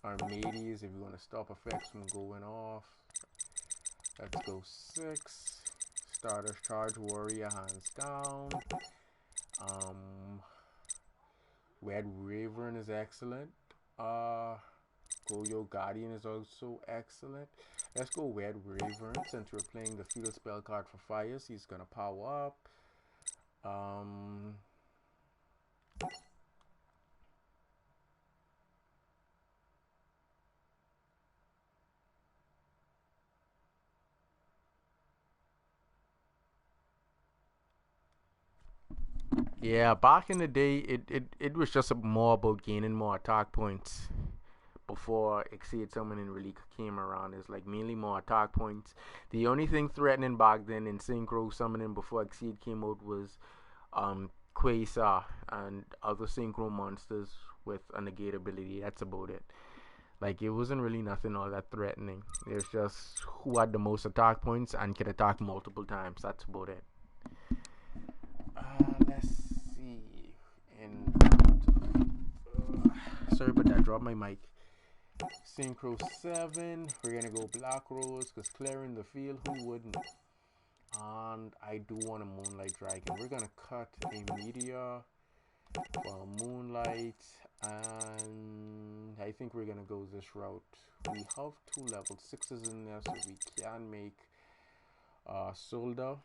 Armades, if you want to stop effects from going off. Let's go 6. Starter's Charge Warrior, hands down. Red Raven is excellent. Goyo Guardian is also excellent. Let's go Red Raven, since we're playing the feudal spell card for fires. He's gonna power up. Yeah, back in the day, it was just more about gaining more attack points. Before Exceed Summoning Relic came around, it's like mainly more attack points. The only thing threatening back then in Synchro Summoning before Exceed came out was Quasar and other Synchro monsters with a negate ability. That's about it. Like, it wasn't really nothing all that threatening. It's just who had the most attack points and could attack multiple times. That's about it. Let's see. Sorry about that. Drop my mic. Synchro 7. We're gonna go Black Rose because clearing the field, who wouldn't? And I do want a Moonlight Dragon. We're gonna cut a Meteor for Moonlight, and I think we're gonna go this route. We have 2 level 6s in there, so we can make Solda.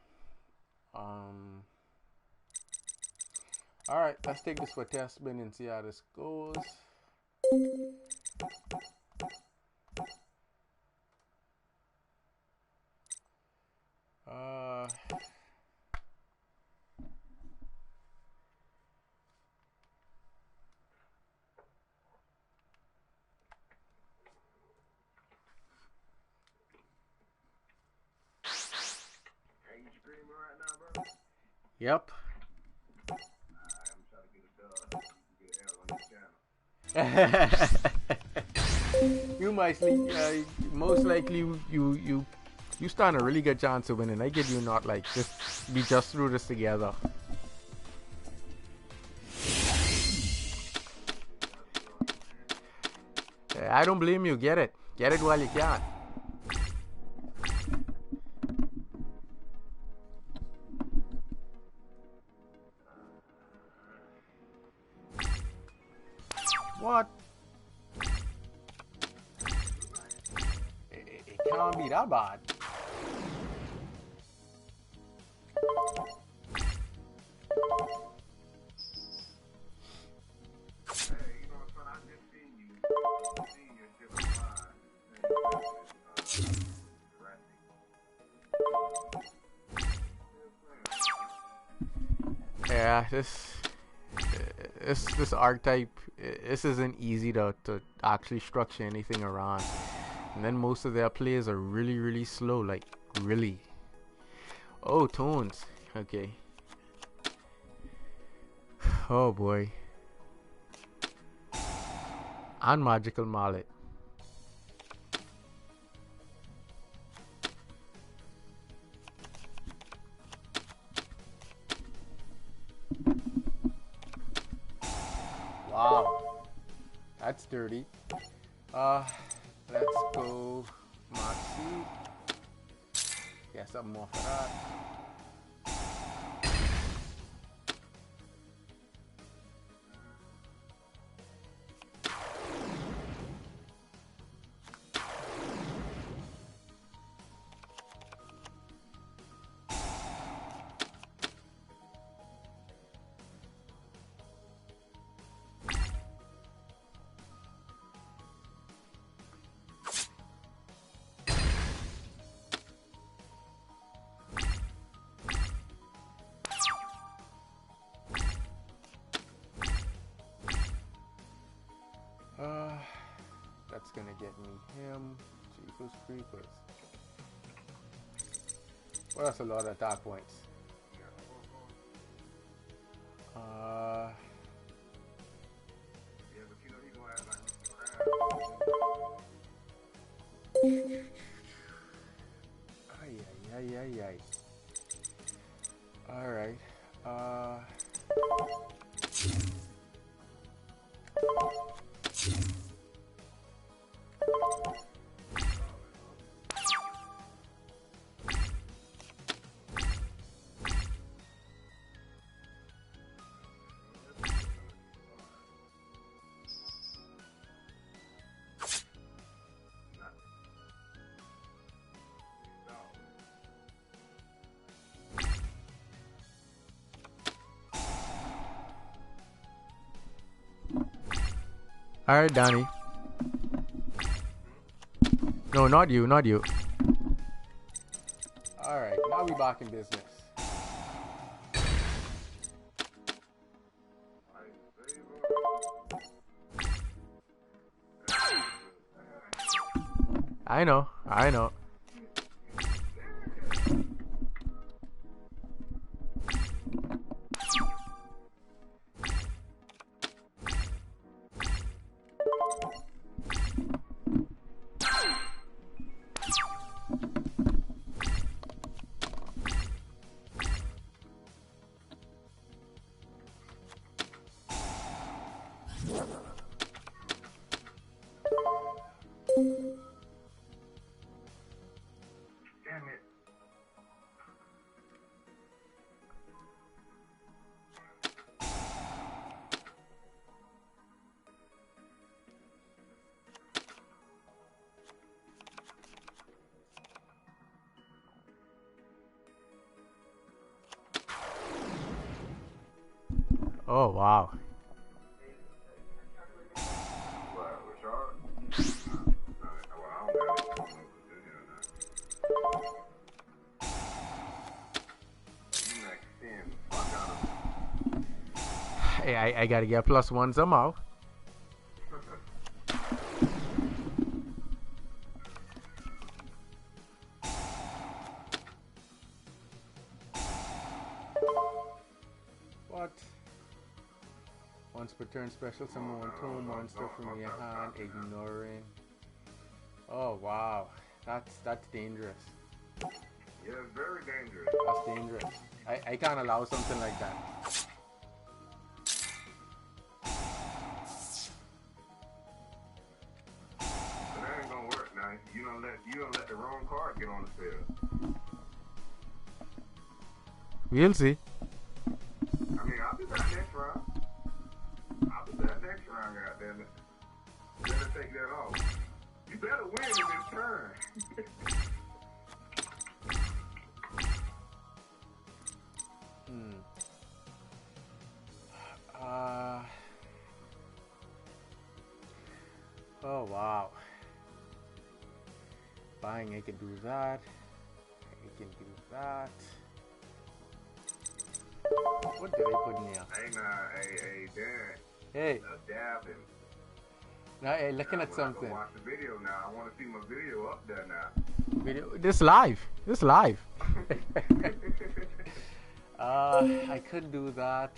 Alright, let's take this for a test spin and see how this goes. Yep. You might most likely you stand a really good chance of winning. I give you not like we just threw this together. I don't blame you. Get it while you can. What? It can't be that bad. Yeah, this archetype, this isn't easy to actually structure anything around. And then most of their plays are really slow, like really. Oh, tones. Okay. Oh boy. And Magical Mallet. That's dirty. Let's go Moxie. Yeah, something more for that. That's gonna get me him. Chico's creepers. Well, that's a lot of attack points. Ay. All right. All right, Donnie. No, not you, not you. All right, now we back in business. I know. Oh, wow. Hey, I gotta get +1 somehow. What? Once per turn special, summon one tool monster from your hand, ignoring. Oh wow, that's dangerous. Yeah, it's very dangerous. That's dangerous. I can't allow something like that. But that ain't gonna work now. You don't let the wrong card get on the field. We'll see. I mean, I'll be back next round. Goddammit. Better take that off. You better win in this turn. Oh wow. Buying, I can do that. I can do that. What did I put in here? Hey, Dan. Hey. Dabbing. Now, hey, looking at something. Watch the video now. I want to see my video up there now. Video. This live. I could do that.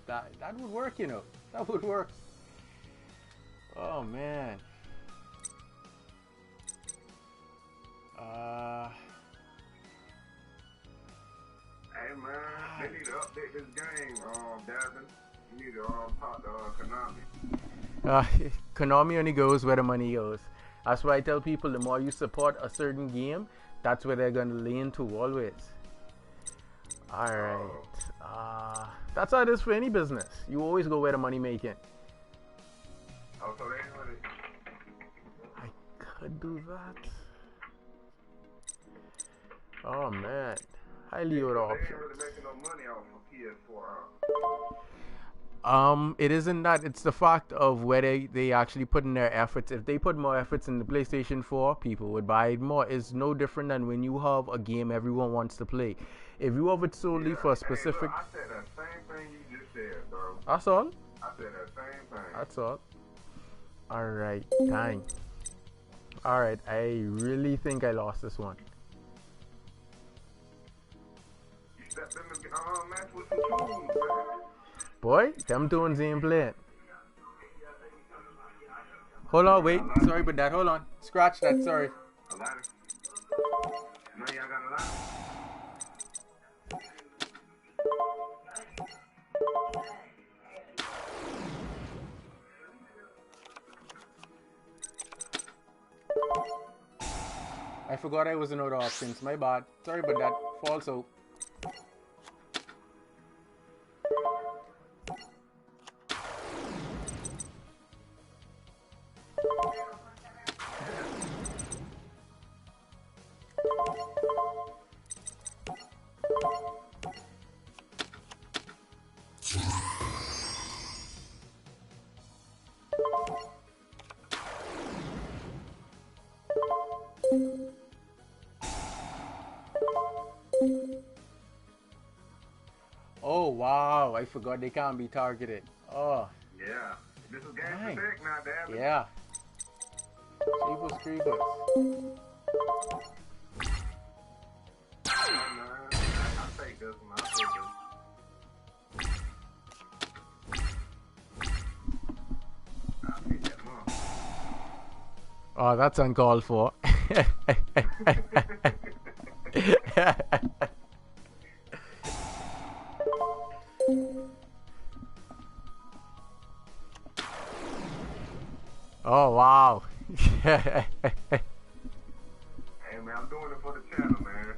That would work, you know. That would work. Oh man. Hey man, they need to update this game, Davin. You need to talk to Konami. Uh, Konami only goes where the money goes. That's why I tell people the more you support a certain game, that's where they're gonna lean to always. Alright. Oh, That's how it is for any business. You always go where the money making. oh, so they really, I could do that. Oh man. Highly other so they options. ain't really making no money off of PS4. It isn't that. It's the fact of where they actually put in their efforts. If they put more efforts in the PlayStation 4, people would buy it more. It's no different than when you have a game everyone wants to play. If you have it solely for a specific... Hey, look, I said that same thing you just said, bro. That's all? I said that same thing. That's all. Alright, dang. Alright, I really think I lost this one. You stepped in the match with some tools, man. Boy, them tunes ain't playing. Hold on, wait. Sorry about that. Hold on. Scratch that, sorry. A ladder. No, y'all got a ladder. I forgot I was in other options. My bad. Sorry about that. False hope. Oh wow, I forgot they can't be targeted. Oh. Yeah. This is game Dang. protect now, Dabna. Yeah. Jeepers creepers. I'll take this one. I'll take this. I'll take that one. Oh, that's uncalled for. Oh wow. Hey man, I'm doing it for the channel, man.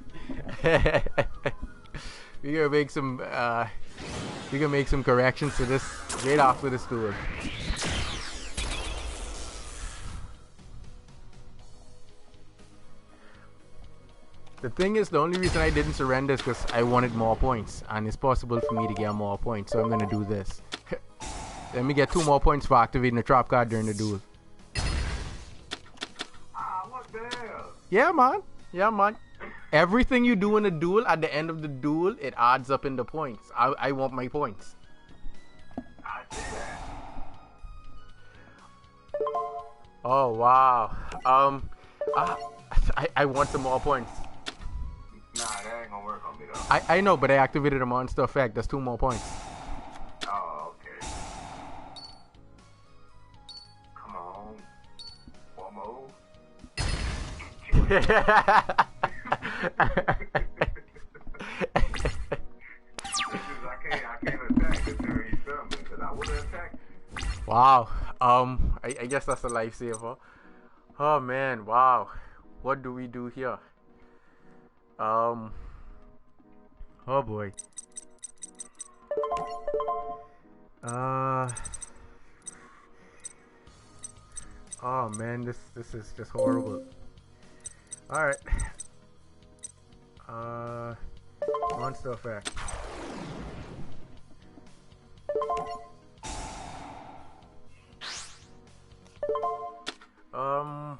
We gonna make some corrections to this right after this tour. The thing is, the only reason I didn't surrender is because I wanted more points, and it's possible for me to get more points, so I'm gonna do this. Let me get 2 more points for activating the trap card during the duel. What the hell? Yeah, man. Yeah, man. Everything you do in a duel, at the end of the duel, it adds up in the points. I want my points. I see that. Oh, wow. I want some more points. Nah, that ain't gonna work on me though. I know, but I activated a monster effect. That's 2 more points. Oh, okay. Come on. One more. I can't attack this during you summon because I would have attacked. Wow. I guess that's a lifesaver. Oh man, wow. What do we do here? Oh boy. Oh man, this is just horrible. All right. Monster effect. Huh.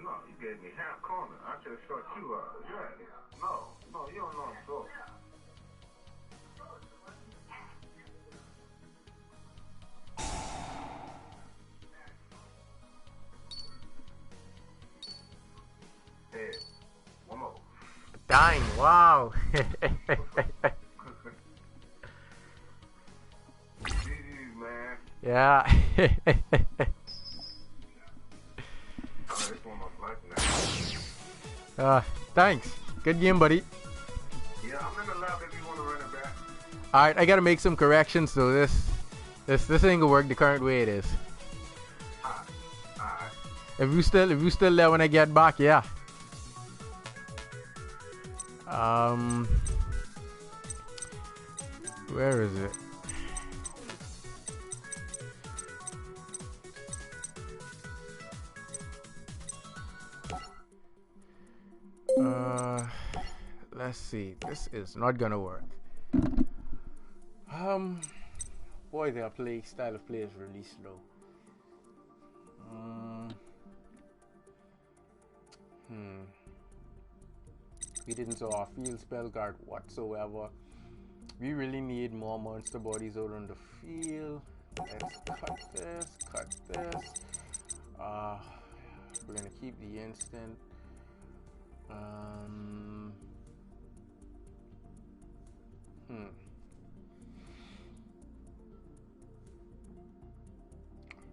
No, you gave me half corner. I just shot you out. Yeah. No, you don't know so. Dang, wow. GG's, man. Yeah. Oh, this one my flight now. Thanks. Good game, buddy. Yeah, I'm in the lab if you want to run it back. Alright, I gotta make some corrections though. This ain't gonna work the current way it is. Alright. If you still there when I get back, yeah. Where is it? Let's see. This is not gonna work. Boy, their style of play is really slow. We didn't saw our field spell card whatsoever. We really need more monster bodies out on the field. Let's cut this, cut this. We're gonna keep the instant.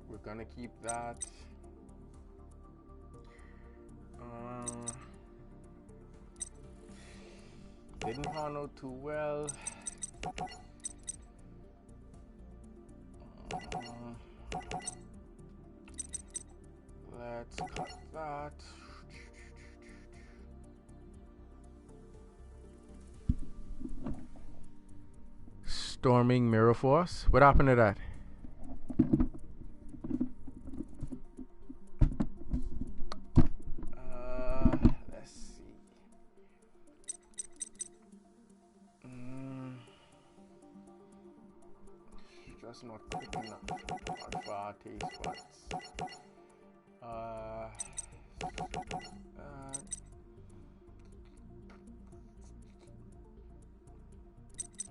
We're gonna keep that. Didn't pan out too well. Let's cut that. Storming Mirror Force. What happened to that? Let's see. Just not quick enough for our taste buds.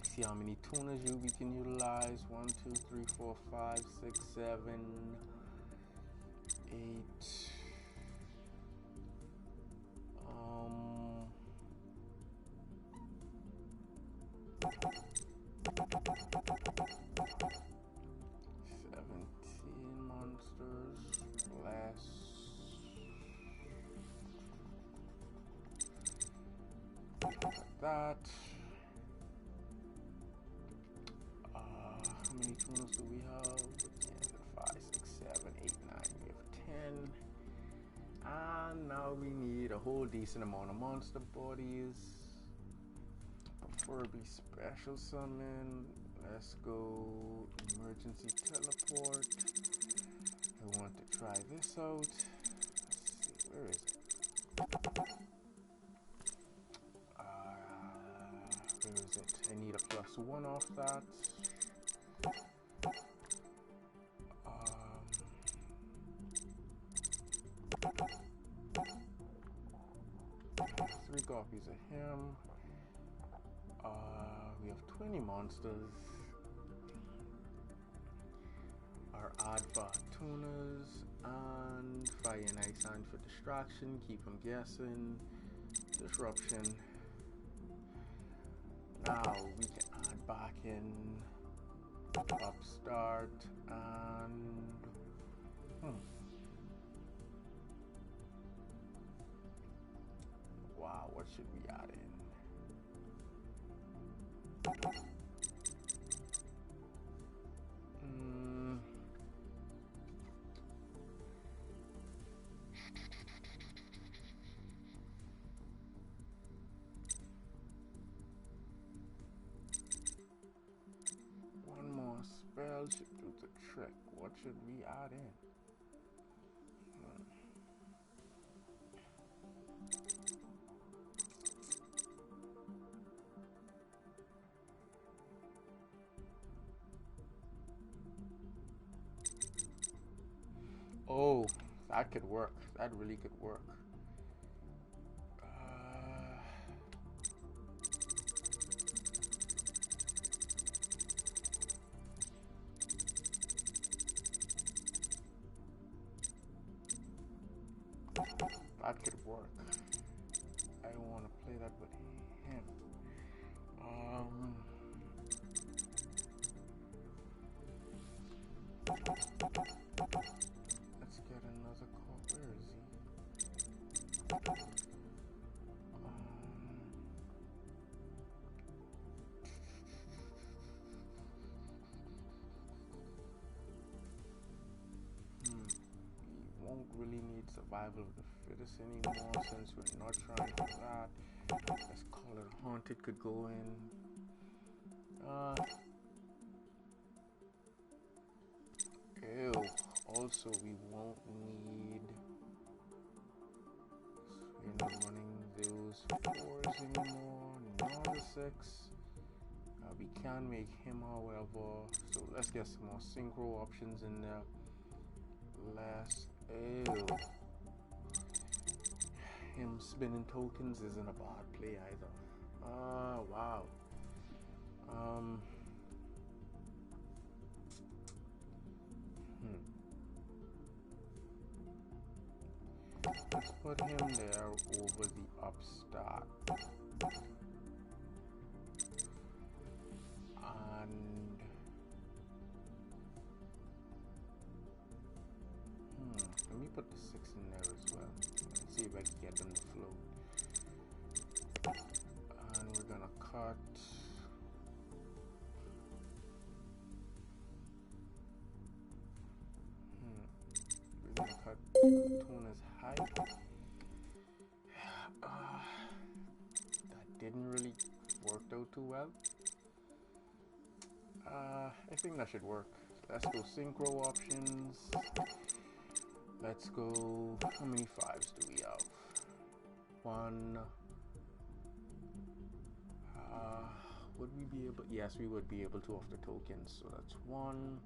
See how many tuners we can utilize. 1, 2, 3, 4, 5, 6, 7, 8. Monsters less that. How many tuners do we have? 5, 6, 7, 8, 9. We have 10. And now we need a whole decent amount of monster bodies. Preferably special summon. Let's go emergency teleport. I want to try this out. Let's see, where is it? Where is it? I need a +1 off that. 3 copies of him. We have 20 monsters. Our odd for tuners and fire and ice hand for distraction. Keep them guessing. Disruption. Now we can add back in upstart and wow, what should we add in? One more spell should do the trick. What should we add in? Oh, that could work. That really could work. That could work. I I want to play that with him. Let's get another call. Where is he? We won't really need survival of the fittest anymore since we're not trying for that. Let's call it haunted. Could go in. Ew. Also, we won't need. We're not running those 4s anymore. Nor the 6. We can make him, however. So let's get some more synchro options in there. Ew. Him spinning tokens isn't a bad play either. Wow. Let's put him there over the upstart. And let me put the 6 in there as well. Let's see if I can get them to float. And we're gonna cut. We're gonna cut Tuna's height. That didn't really work out too well. I think that should work. Let's go synchro options. Let's go. How many 5s do we have? 1. Would we be able? Yes, we would be able to off the tokens. So that's 1,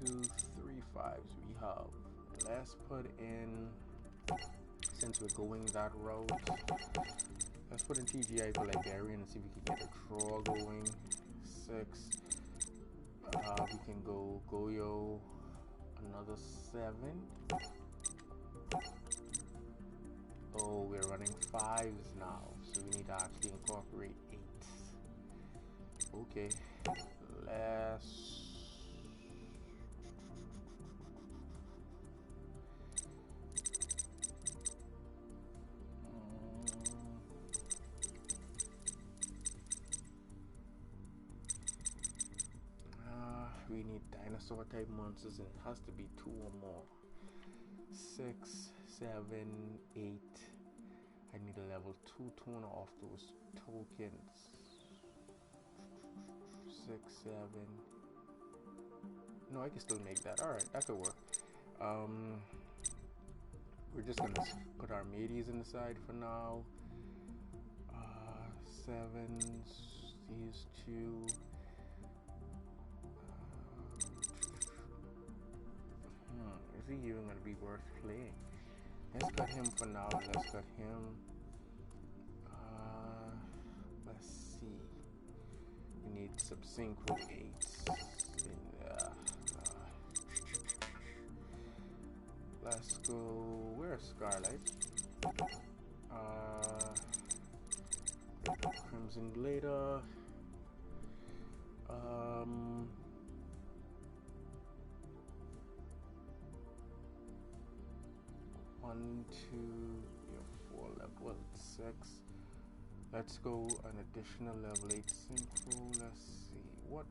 2, 3 5s we have. Let's put in, since we're going that route, let's put in TGI for Liberian and see if we can get a draw going. 6. We can go Goyo, another 7. Oh, we're running 5s now, so we need to actually incorporate 8s. Okay, let's. We need dinosaur type monsters, and it has to be 2 or more. 6, 7, 8. I need a level 2 tuner off those tokens. 6, 7. No, I can still make that. Alright, that could work. We're just gonna put our mateys in the side for now. 7s, these 2. Is he even gonna be worth playing? Let's cut him for now. Let's cut him. Let's see. We need some synchro 8s in there. Let's go. Where's Scarlight? Crimson Blader. 1, 2, we have 4 level 6. Let's go an additional level 8 synchro. Let's see, what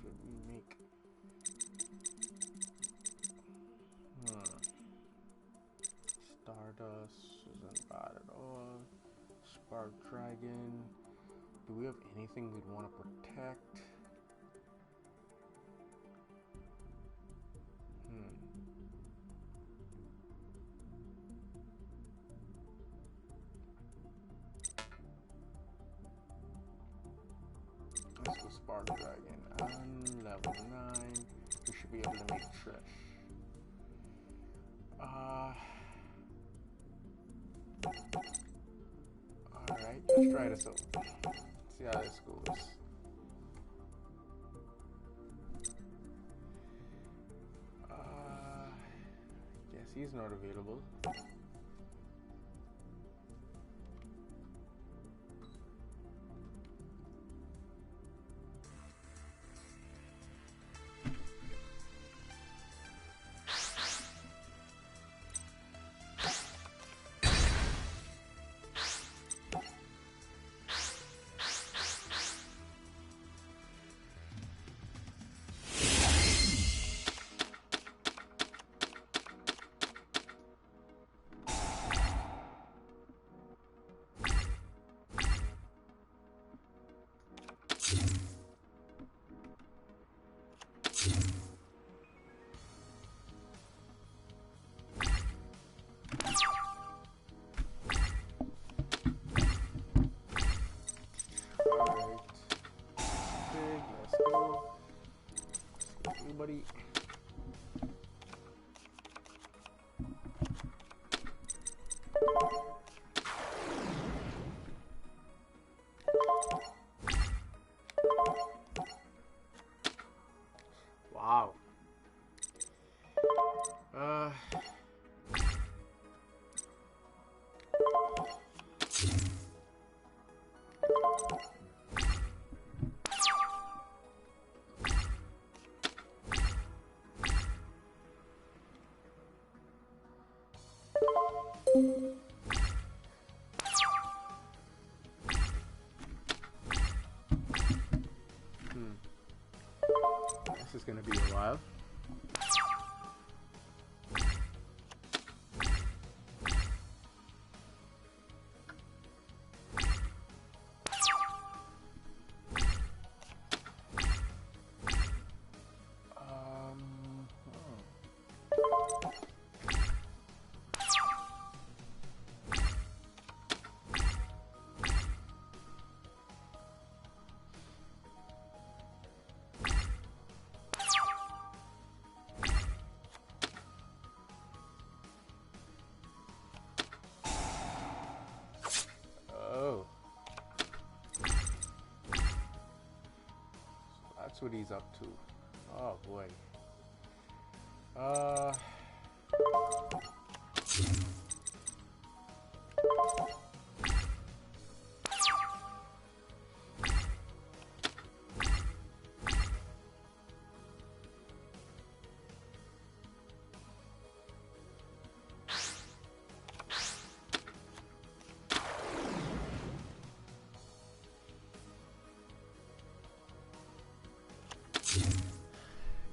should we make? Stardust isn't bad at all. Spark Dragon. Do we have anything we'd want to protect? Let's go Spark Dragon on level 9. We should be able to make Trish. Alright, let's try this out. See how this goes. I guess he's not available. Let's go. Everybody. Wow. This is gonna be a while. Oh. That's what he's up to. Oh boy.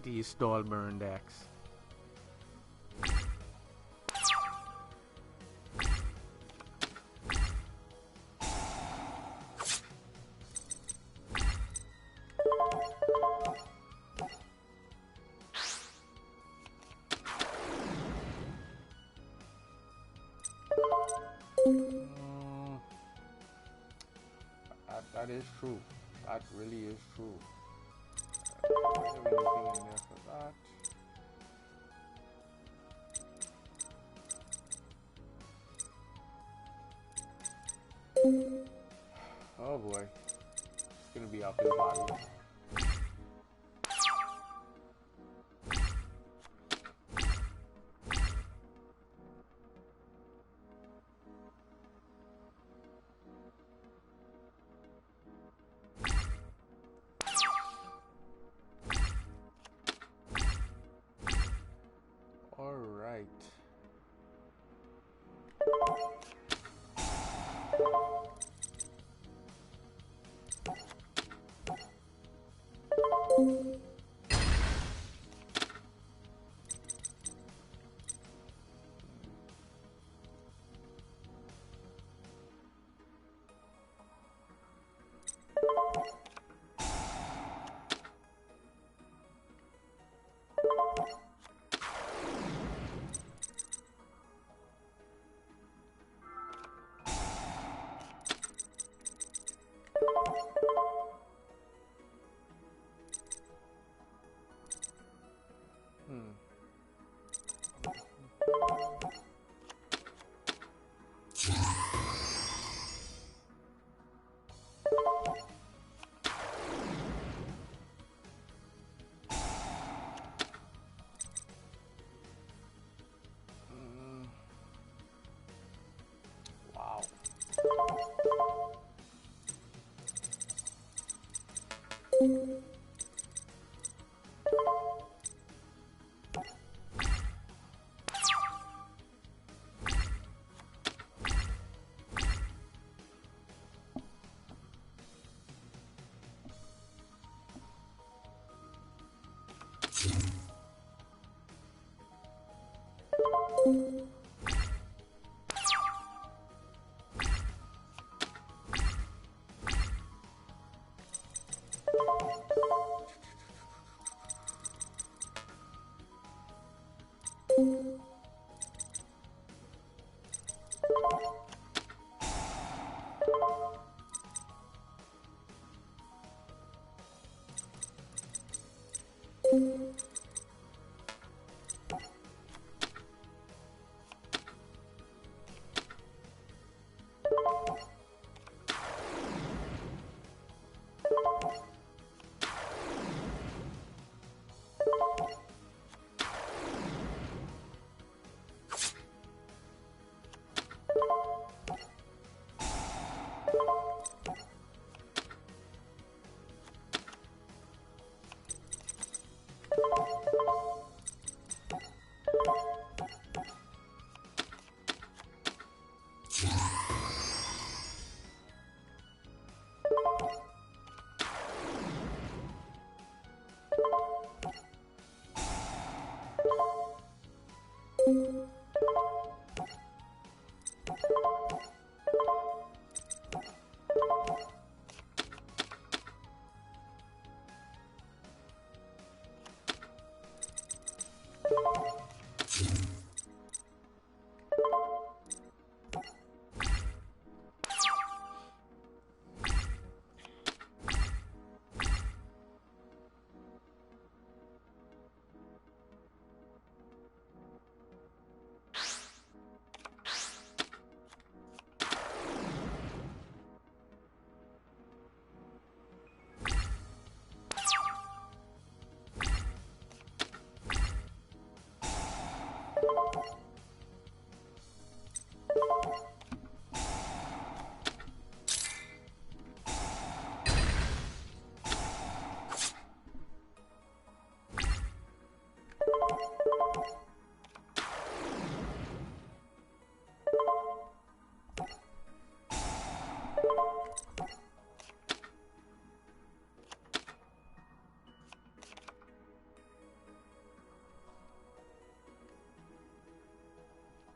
These stall burn decks. That is true. That really is true. Don't have anything in there for that. Oh boy. It's gonna be up his body. Alright. Wow.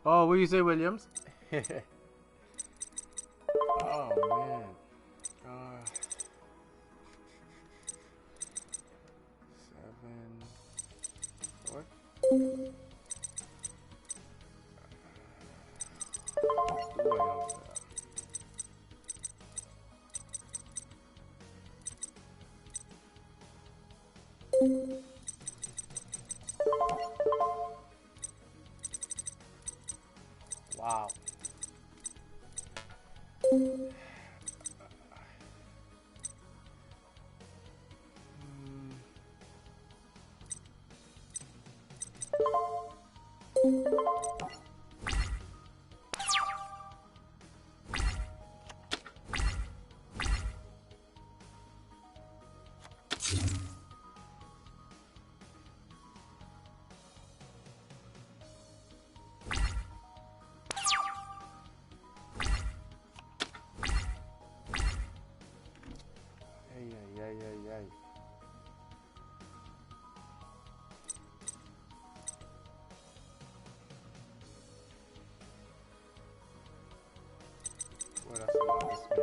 Oh, what do you say, Williams? Oh man. Uh, 7. What? Do I have that? Wow. Ay. What else about this man?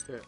Shit.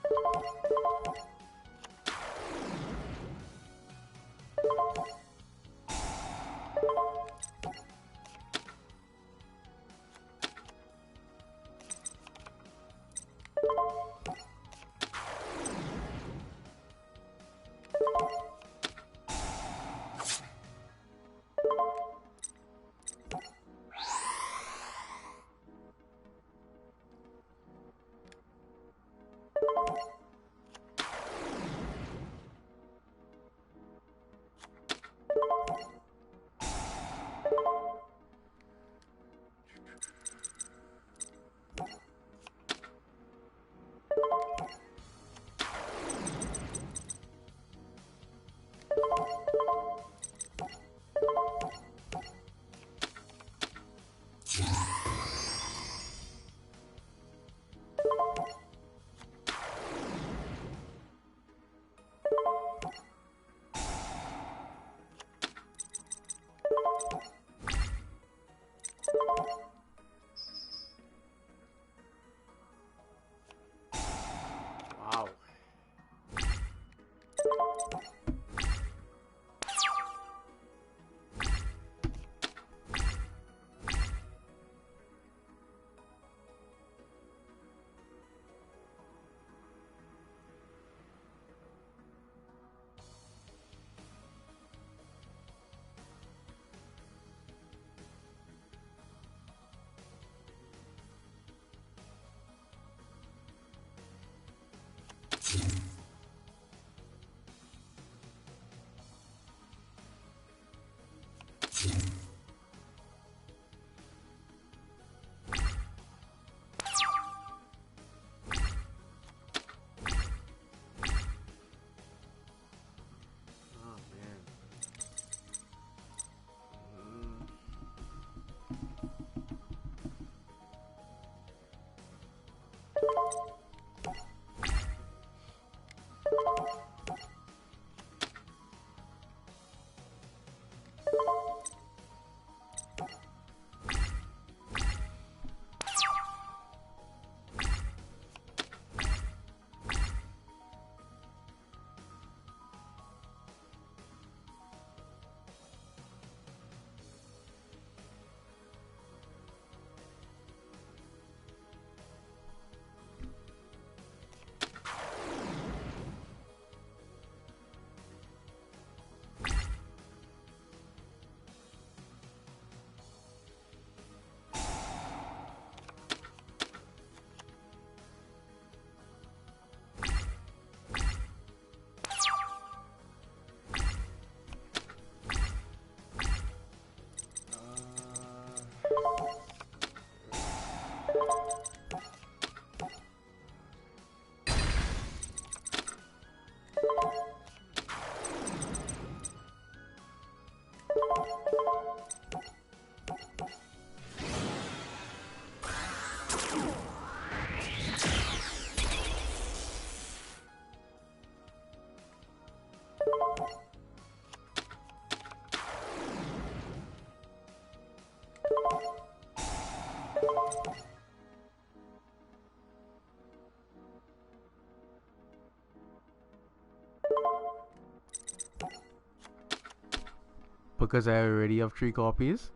Because I already have 3 copies.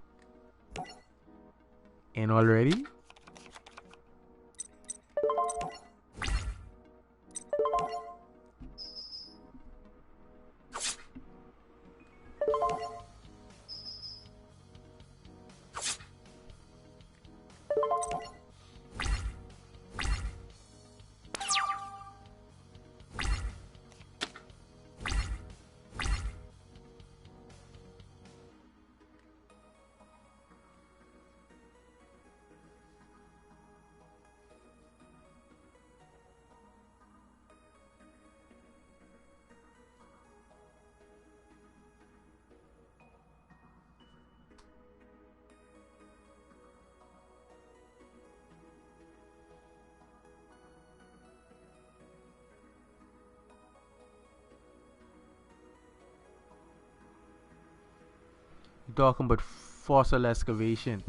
And already. You're talking about fossil excavation.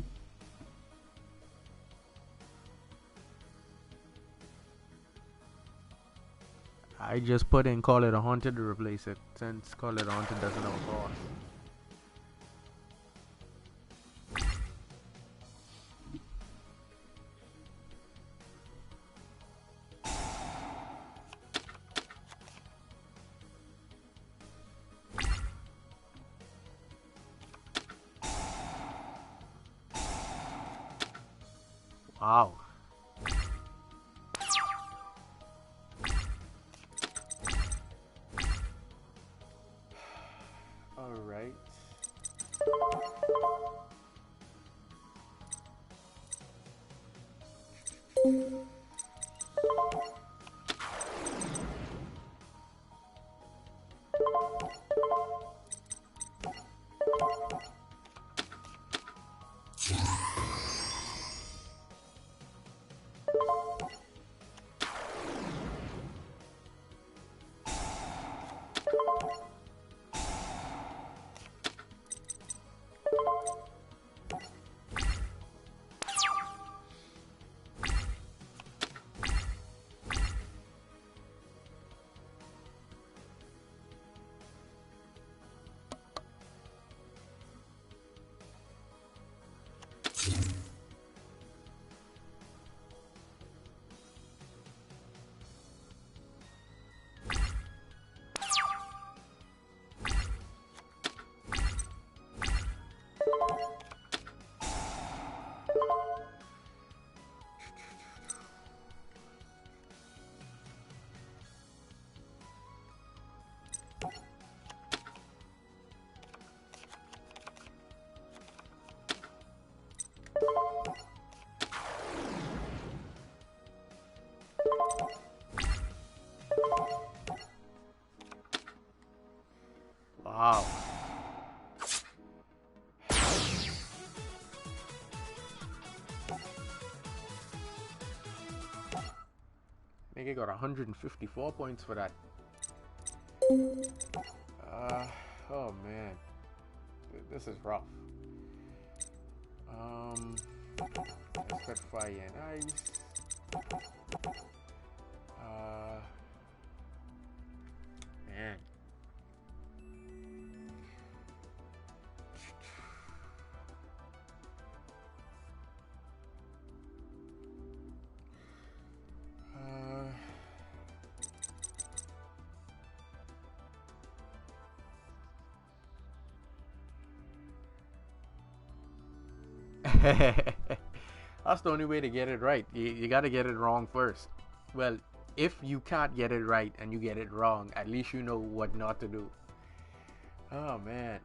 I just put in Call It a Haunted to replace it, since Call It a Haunted doesn't have a boss. Wow. All right. think I got 154 points for that. Oh man, this is rough. Let's put fire and ice. Man. That's the only way to get it right. You got to get it wrong first. Well, if you can't get it right and you get it wrong, at least you know what not to do. Oh man.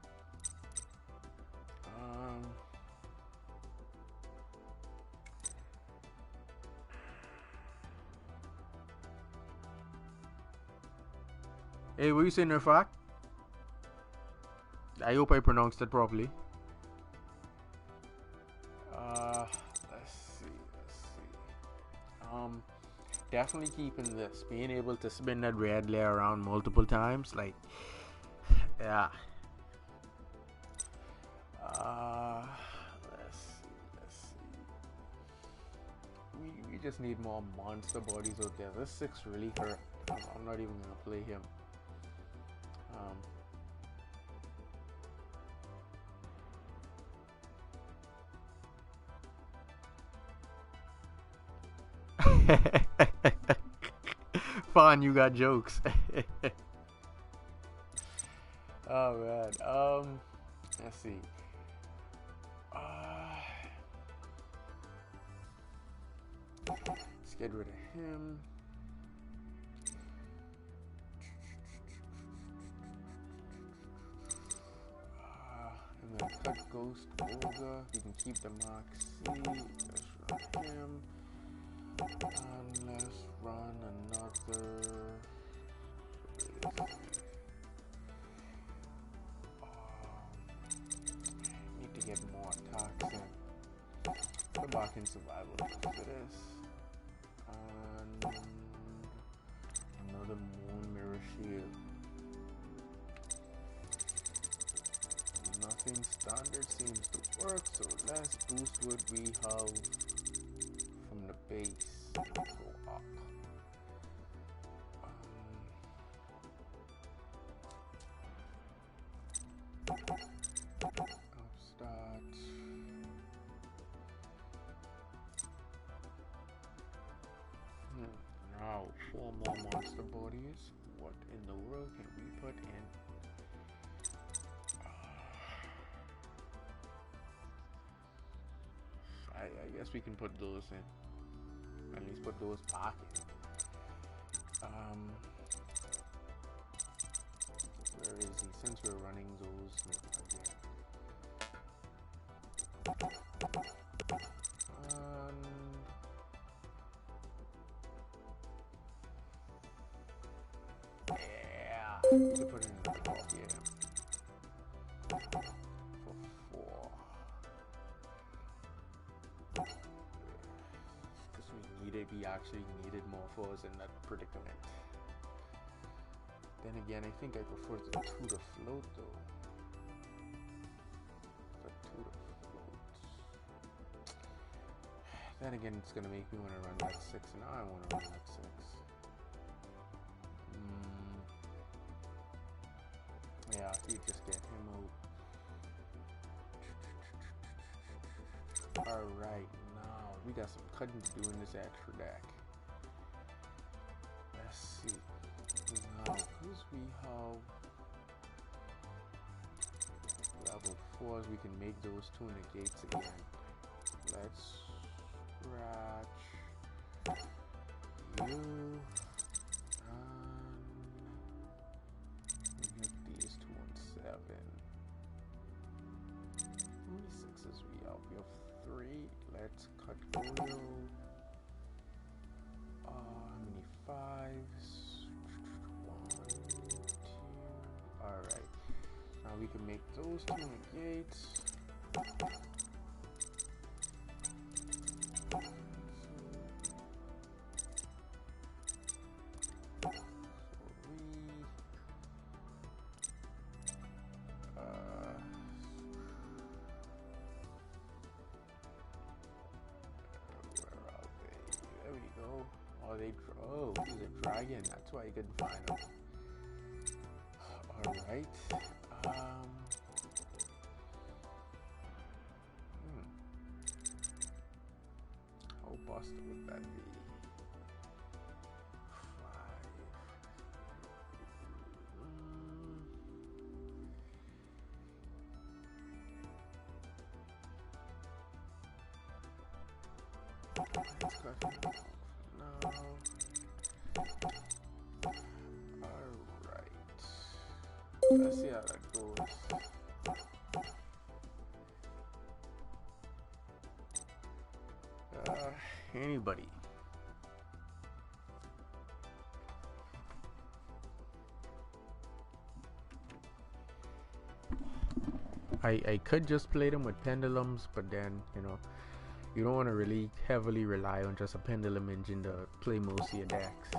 Hey, what you saying, Rafak? I hope I pronounced it properly. Let's see. Definitely keeping this, being able to spin that red layer around multiple times, like, yeah. Let's see. We just need more monster bodies out there. This 6 really hurt. I'm not even gonna play him. Fun, you got jokes. Oh man. Let's see. Let's get rid of him. And then cut Ghost Ogre. We can keep the Mark C. Let's run him. And let's run another. Need to get more attacks in. Go back in survival for this. And another Moon Mirror Shield. Nothing standard seems to work, so let's boost what we have from the base. Go up. Upstart. Now, 4 more monster bodies. What in the world can we put in? I guess we can put those in. At least put those back in. Where is he? Since we're running those again. Yeah, we can put it in the top here. For 4. We actually needed more fours in that predicament. Then again, I think I prefer the 2 to float though. The 2 to float. Then again, it's gonna make me want to run that 6, and now I want to run that 6. Yeah, I could just get him out. Alright. We got some cutting to do in this extra deck. Let's see. Now, because we have level 4s, we can make those 2 negates again. Let's scratch you. And make these 2 and 7. How many 6s we have? We have 3. Let's cut Goyo. How many 5s? 1, 2. Alright. Now we can make those 2 negates. Oh, oh, oh, he's a dragon. That's why you couldn't find him. All right. How busted would that be? 5. Let's go for no. Alright. Let's see how that goes. Anybody? I could just play them with pendulums, but then, you know, you don't want to really heavily rely on just a pendulum engine to play most of your decks.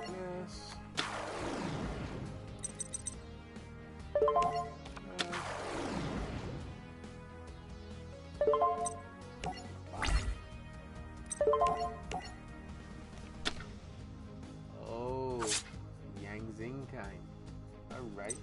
Yes. Oh, Yang Zing kind. All right.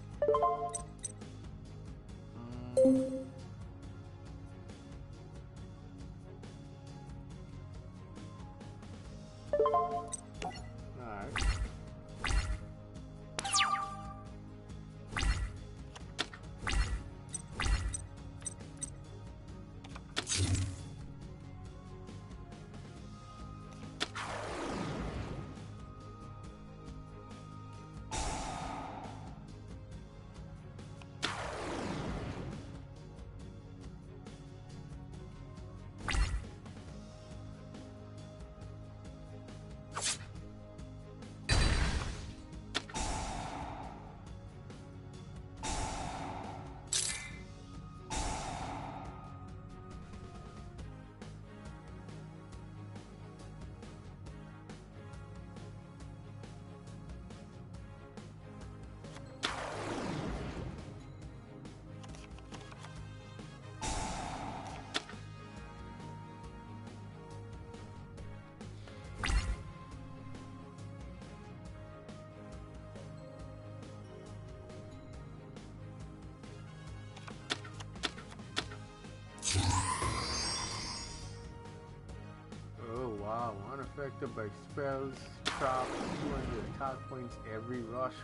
Oh wow, unaffected by spells, traps, 200 attack points every rush.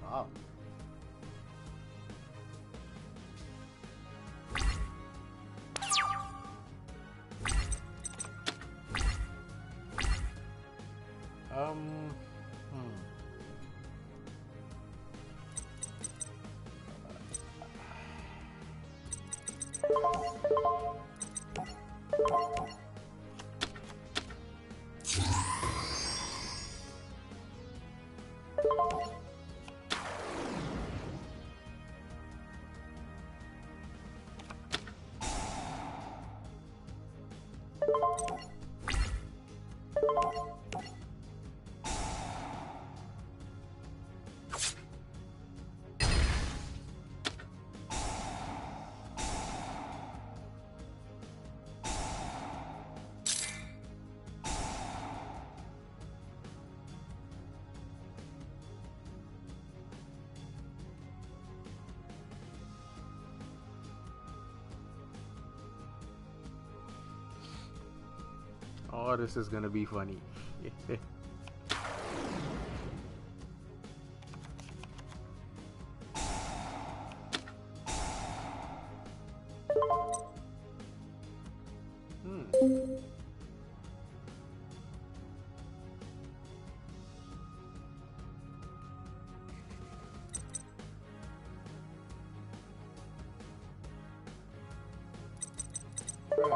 Wow. Oh, this is gonna be funny. Fair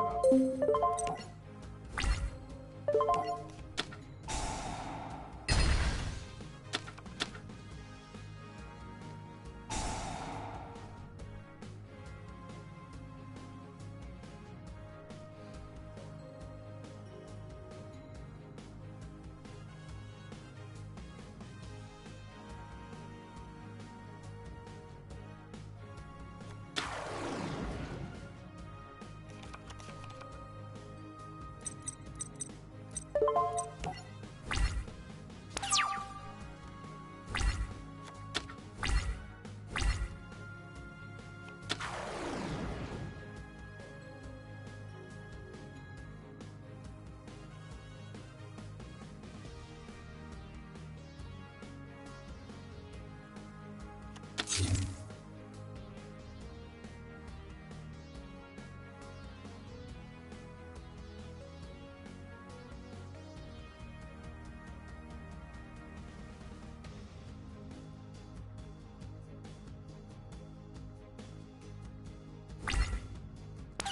enough.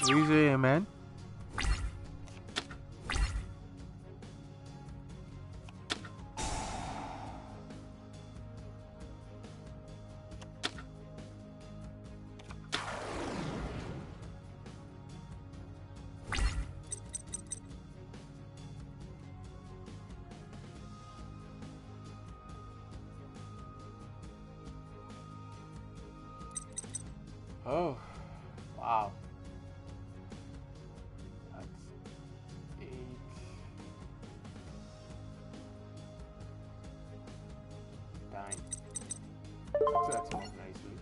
Easy, man. Oh, wow. That's 8. Dang. So that's not nicely.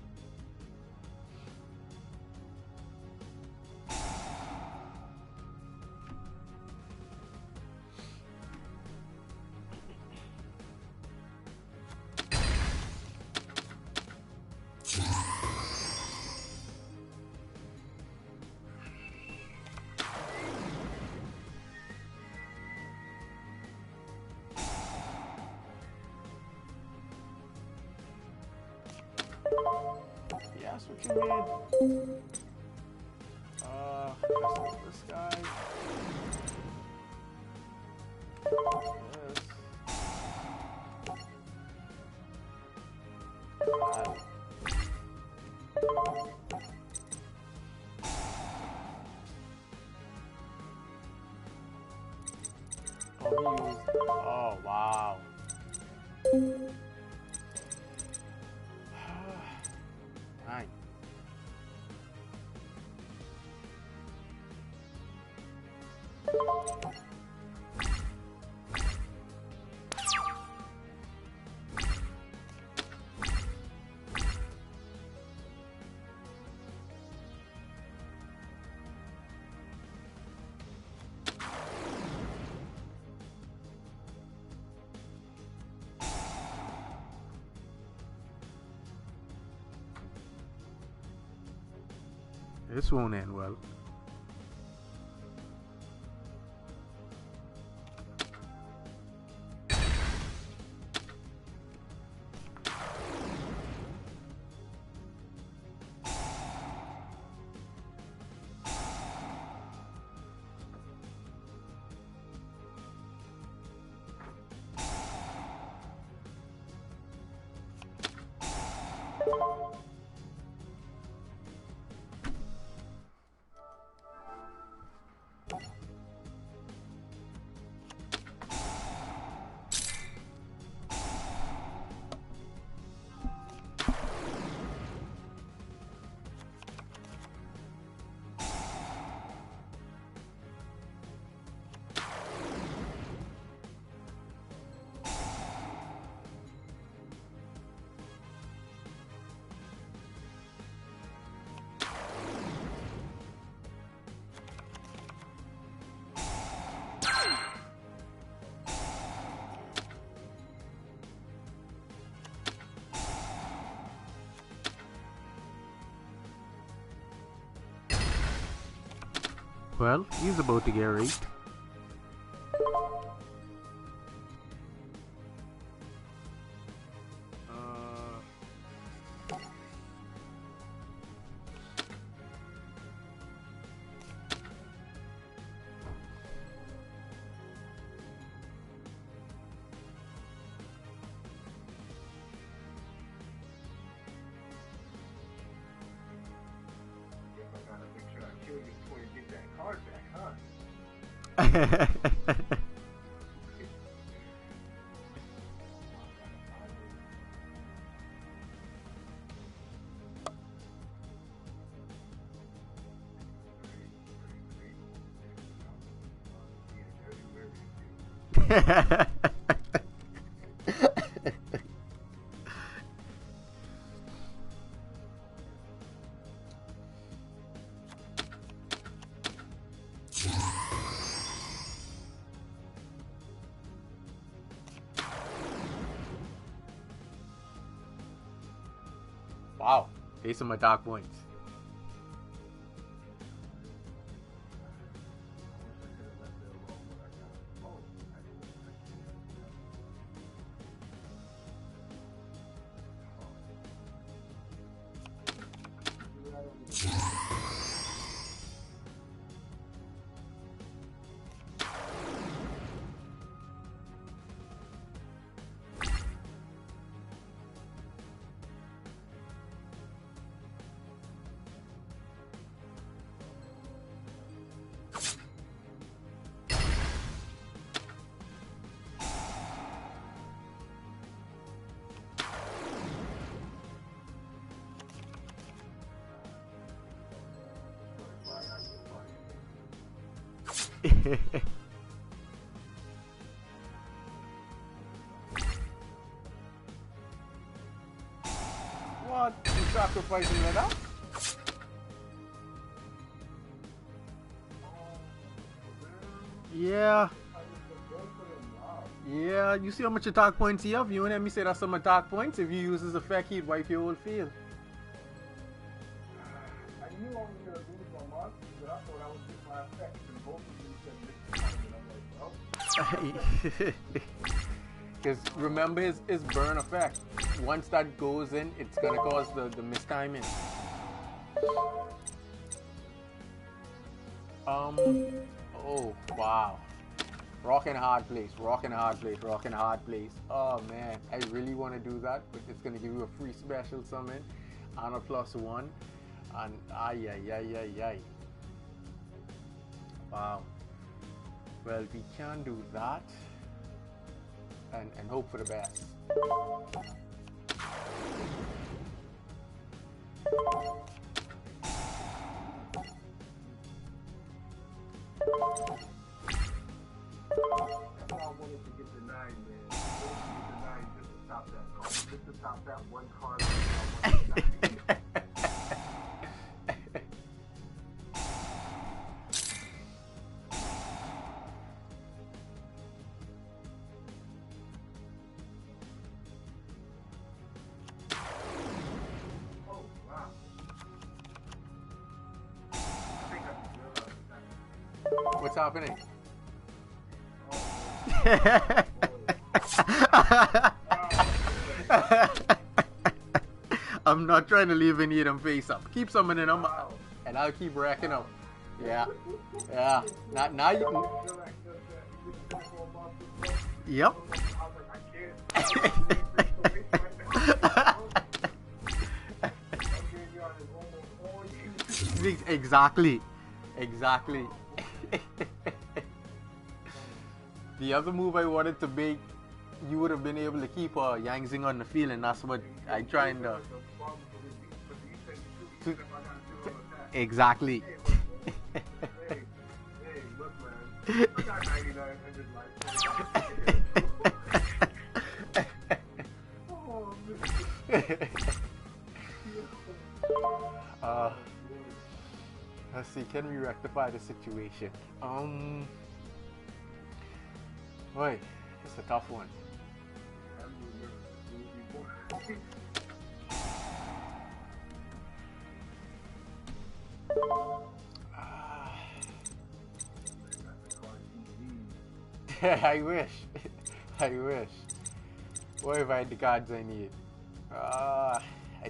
Yeah, that's what you made. That's not this guy. This. That. Oh, he used. Oh, wow. Dang. This won't end well. Well, he's about to get raped. Wow, these are my dark points. What? You sacrificing that up? Yeah. Yeah, you see how much attack points you have? You and me say that's some attack points. If you use this effect, he'd wipe your whole field. I knew I was going to do it for months, but I thought I would get my effects, and both of you said this time, and I'm like, well. Because remember his burn effect. Once that goes in, it's gonna cause the mistiming. Oh wow. Rocking hard place, rocking hard place, rocking hard place. Oh man, I really want to do that, but it's gonna give you a free special summon and a +1. And ay. Wow. Well, we can do that. And hope for the best. That's why I wanted to get the 9, man. I wanted to get the 9 just to stop that card. Just to stop that one card. What's happening? I'm not trying to leave any of them face up. Keep summoning them, and I'll keep racking up. Yeah. Now you can. Yep. Exactly. The other move I wanted to make, you would have been able to keep Yangzing on the field, and that's what I trying to. Exactly. Hey, look, man. I got 9,900 life. Let's see, can we rectify the situation? Wait, it's a tough one. I wish. I wish. What if I had the cards I need? I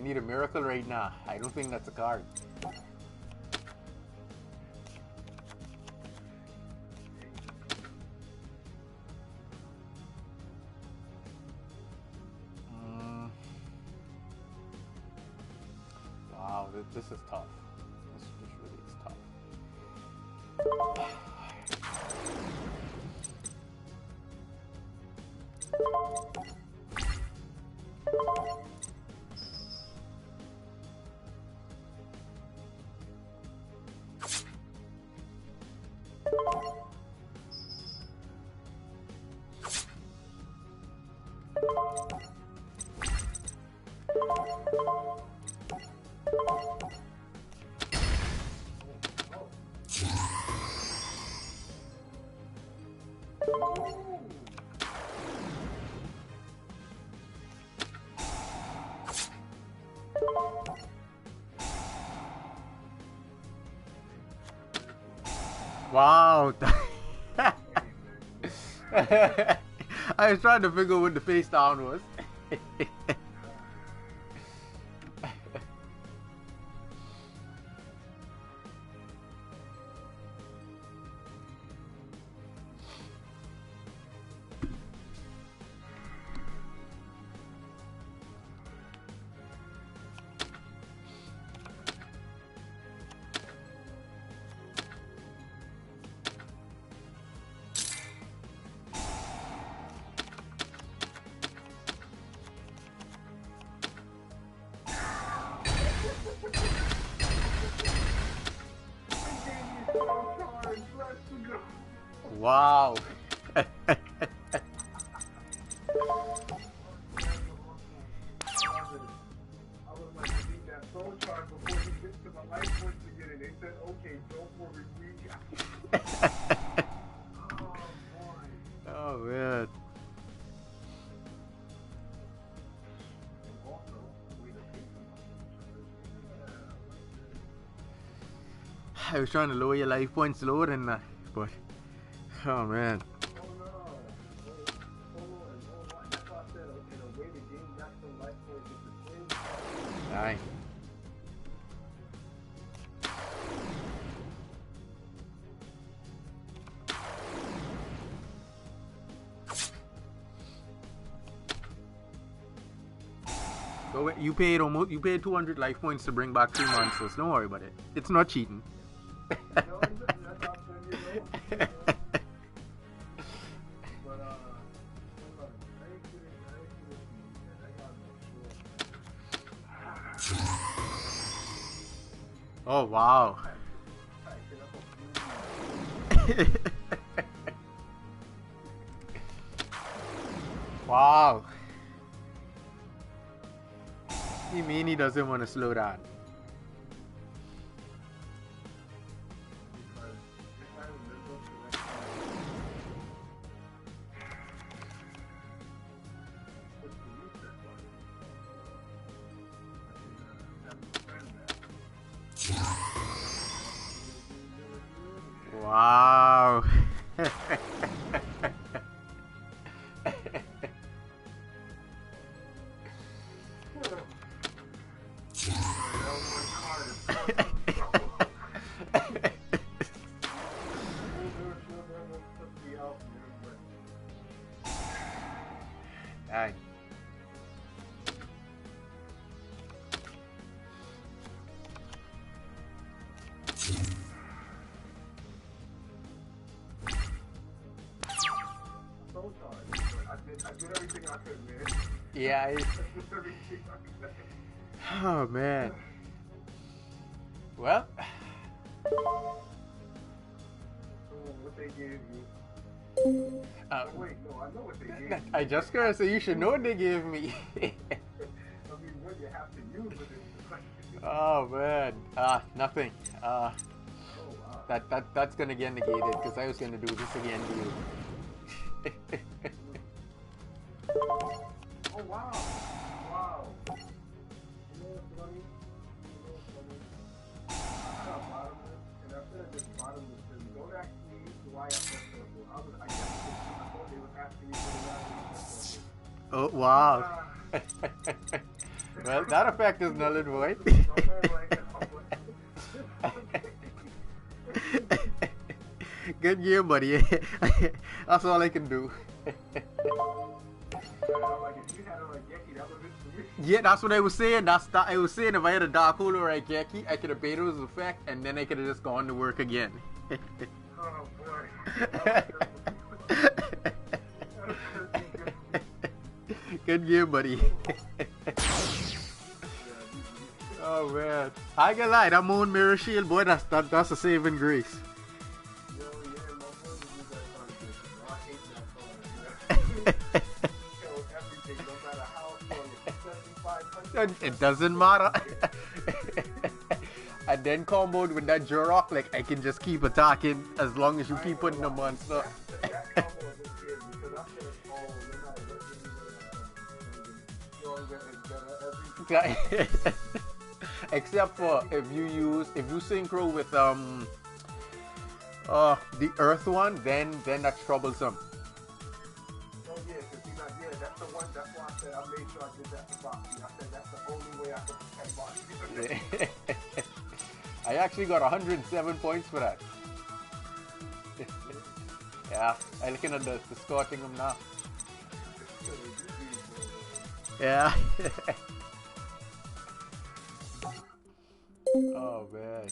need a miracle right now. I don't think that's a card. Wow, this is tough. This really is tough. Wow. I was trying to figure what the face down was. Wow. Oh man. I was trying to lower your life points lower than that, but oh man. Aye. So you paid 200 life points to bring back 3 monsters. Don't worry about it. It's not cheating. Oh wow. Wow. You mean he doesn't want to slow down? Wow. Aye. I did everything I could, man. Yeah. I did everything I could. Oh man. Well. What they gave you. Oh, wait, no, I know what they gave you. I just gonna say you should know what they gave me. I mean, what you have to use with it. Oh man. Nothing. Oh, wow. That's gonna get negated because I was gonna do this again to you. Oh wow! Wow! You know what's funny? I got bottomless, and I said this bottomless because don't ask me why I said circle. I guess Wow. Ah, Well, that effect is null and void. don't know like that. Good game, buddy. That's all I can do. I'm like, if you had it like Yeki, that would have been for me. Yeah, that's what I was saying. That's that I was saying. If I had a dark hole or a Geki, I could have beta his effect, and then I could have just gone to work again. Oh boy. Good game, buddy. Oh man, I ain't gonna lie, that moon mirror shield, boy, that's a saving grace. Yo, yeah, my brother was that kind of shit. I hate that card. Kill everything, no matter how strong it's 7,500. It doesn't matter. And then comboed with that Jurrac, like I can just keep attacking as long as you keep putting them on stuff. That combo was insane because I said, oh, no matter what you do, you're better every. Except for if you synchro with the earth one, then that's troublesome. Oh yeah, because he's not, yeah, that's the one, that's why I said I made sure I did that for Boxy. I said that's the only way I could protect Boxy. I actually got 107 points for that. Yeah, I'm looking at the scorching them now. Yeah. Oh man.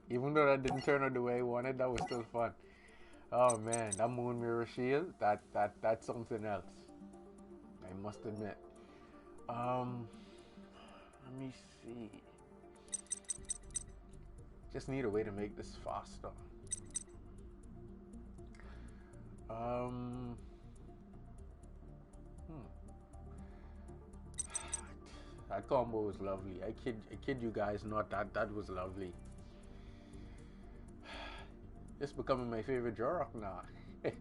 Even though that didn't turn out the way I wanted, that was still fun. Oh man, that moon mirror shield, that's something else. I must admit. Let me see. Just need a way to make this faster. That combo was lovely. I kid you guys not, that was lovely. It's becoming my favorite Jurrac now. I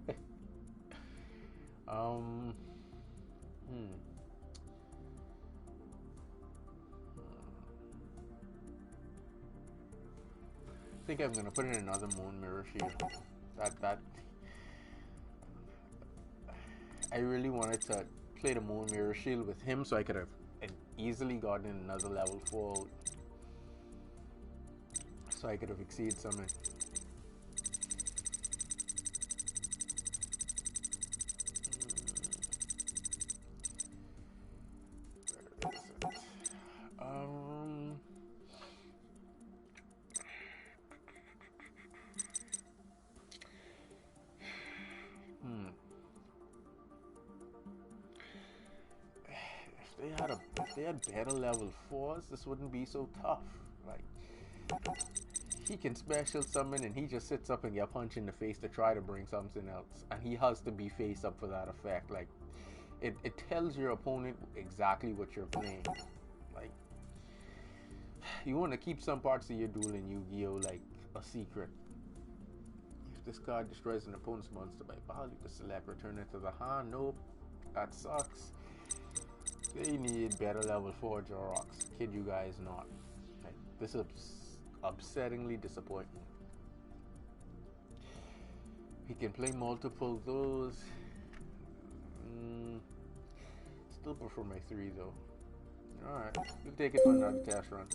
think I'm gonna put in another moon mirror shield. That I really wanted to play the moon mirror shield with him so I could have easily gotten another level 4 so I could have exceeded something. Where is it? If they had better level 4s, this wouldn't be so tough. Like, he can special summon and he just sits up and get punched in the face to try to bring something else, and he has to be face up for that effect. Like, it tells your opponent exactly what you're playing. Like, you want to keep some parts of your duel in Yu-Gi-Oh! Like a secret. If this card destroys an opponent's monster by battle, you can select return it to the hand. Nope, that sucks. They need better level 4 Jurracs. Kid you guys not. Like, this is upsettingly disappointing. He can play multiple of those. Still prefer my 3 though. Alright, we'll take it for another test run.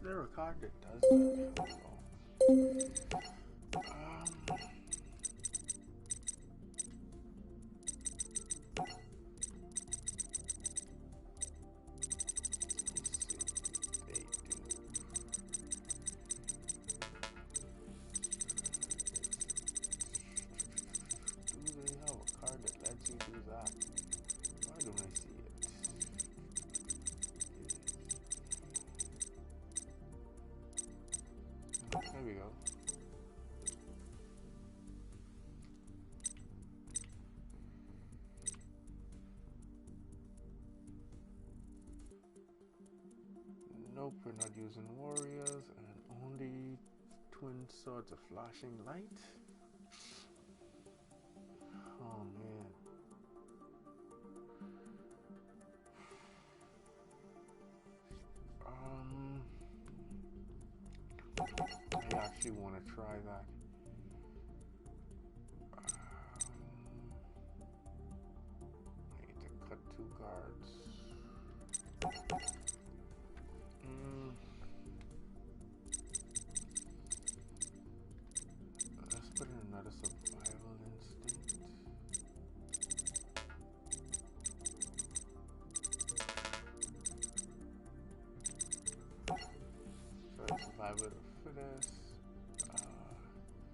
there a card that does that? Do they have a card that lets you do that? Why don't I see it? There we go. Nope, we're not using warriors, and only twin swords of flashing light. Oh man. I actually want to try that. I need to cut 2 cards. Let's put in another survival instinct. So survival of the fittest.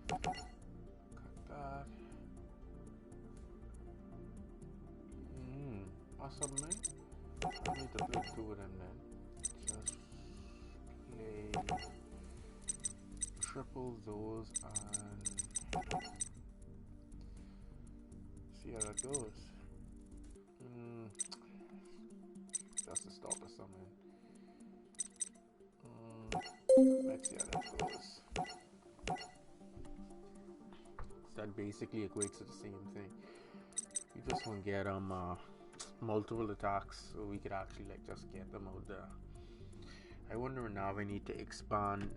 Cut that. Awesome, man. I need to play 2 of them then. Just play triple those and see how that goes. Just to stop or something. Let's see how that goes. So that basically equates to the same thing. We just want to get multiple attacks so we could actually like just get them out there. I wonder now if I need to expand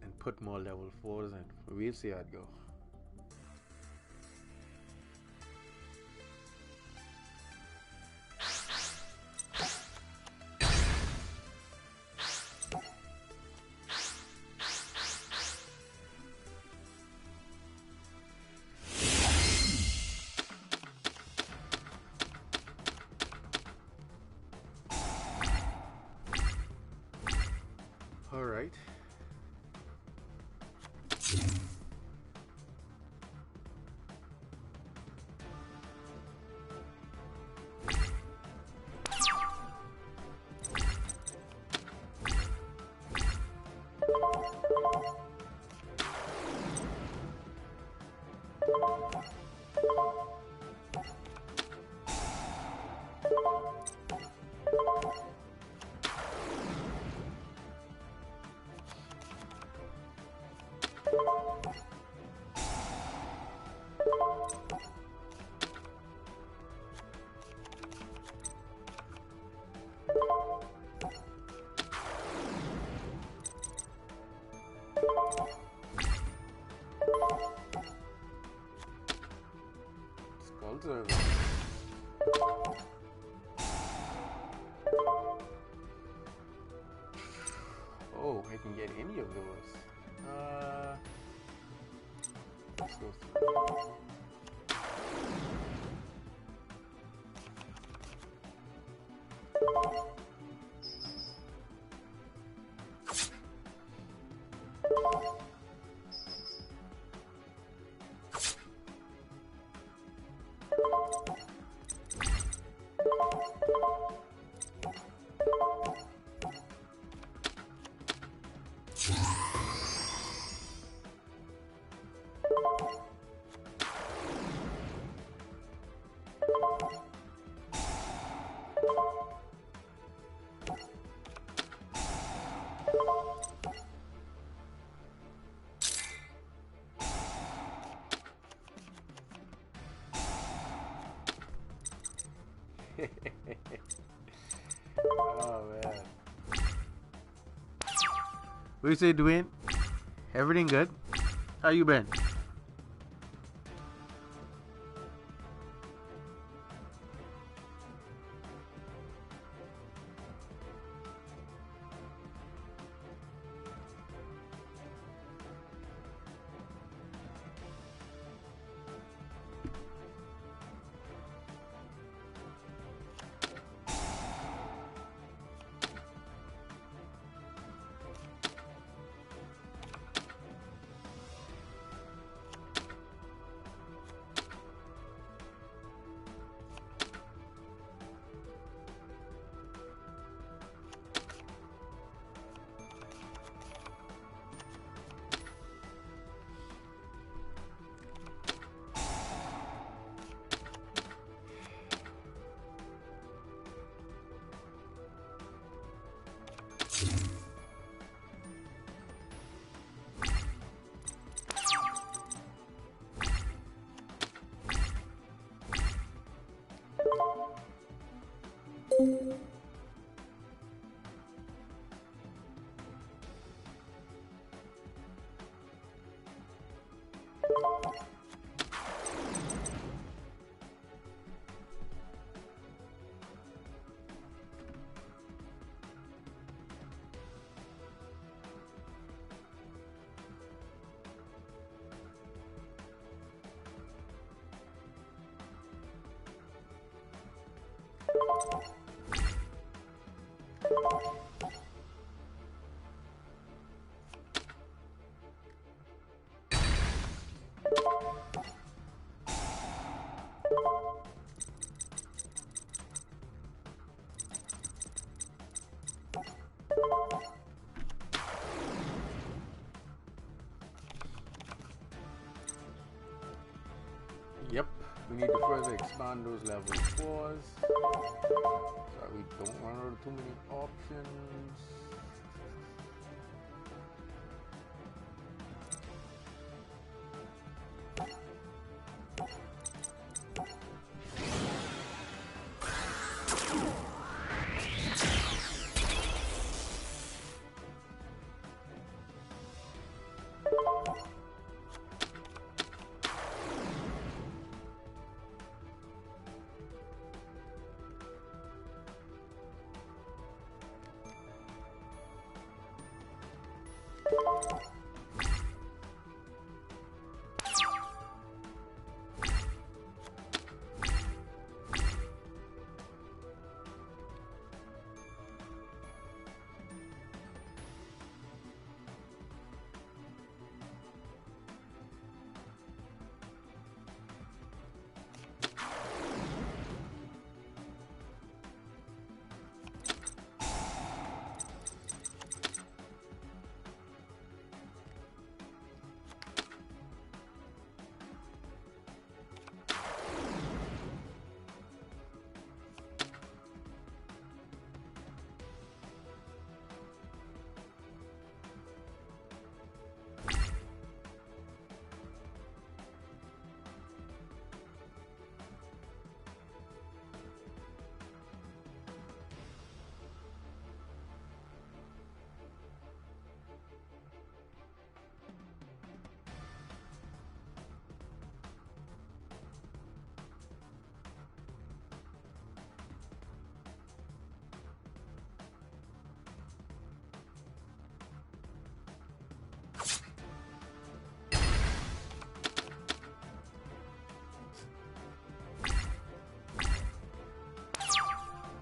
and put more level 4s in. We'll see how it go. All right. Skulls over. Oh, I can get any of those. Let's go through. Oh man. What you say, Dwayne? Everything good? How you been? Yep, we need to further expand those level 4s so we don't run out of too many options.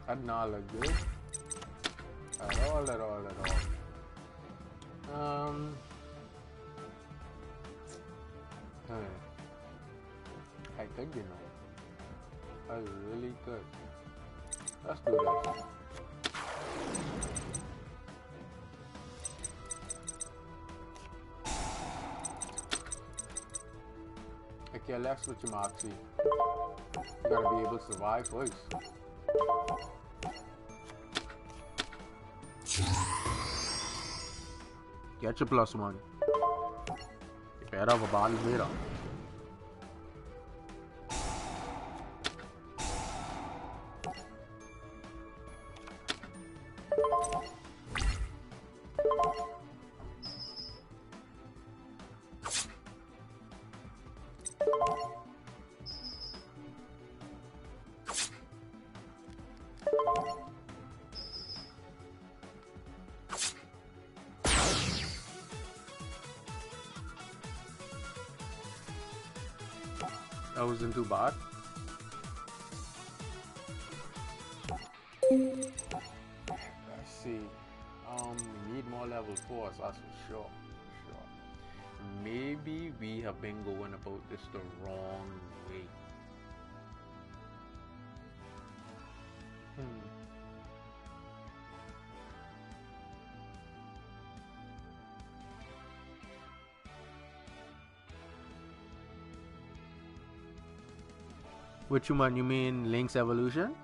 That not look good at all, at all, at all. I think you know. That's really good. Let's do this. Okay, let's switch him out. See, you gotta be able to survive first. Get your +1. You better have a bottle later. That wasn't too bad. Let's see. We need more level 4s, that's for sure. Maybe we have been going about this the wrong way. Which one? You mean Link's evolution?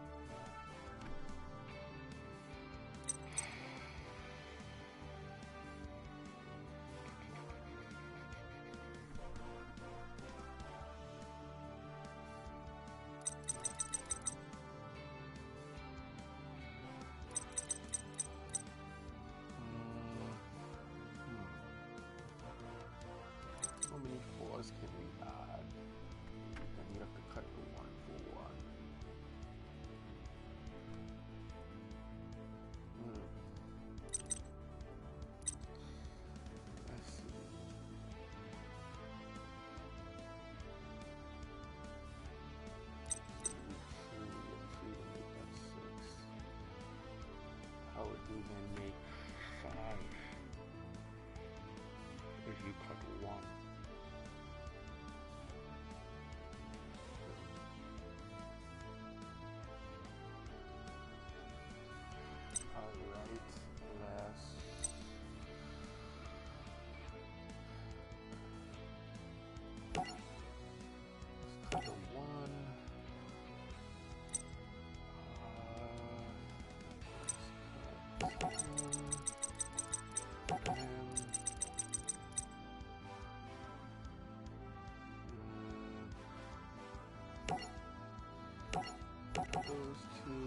Those two.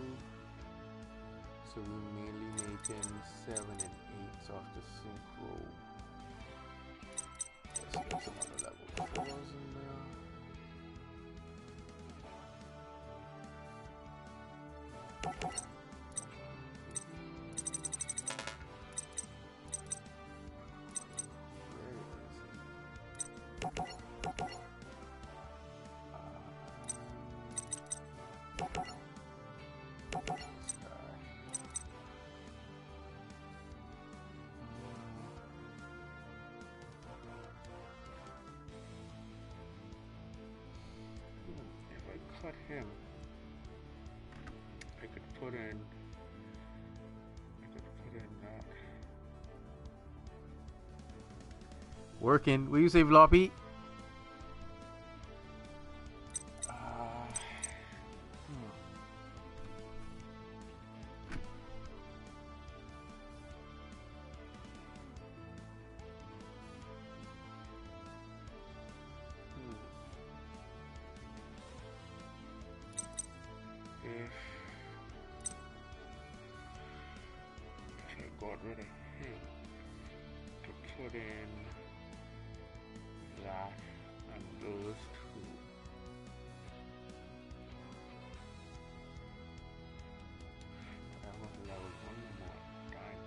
So we mainly making 7 and 8s off the synchro. Let's get some other level 4s in there. If I cut him, I could put in that. Working. Will you say floppy? If I got rid of him to put in that and those two. I want to level one more time.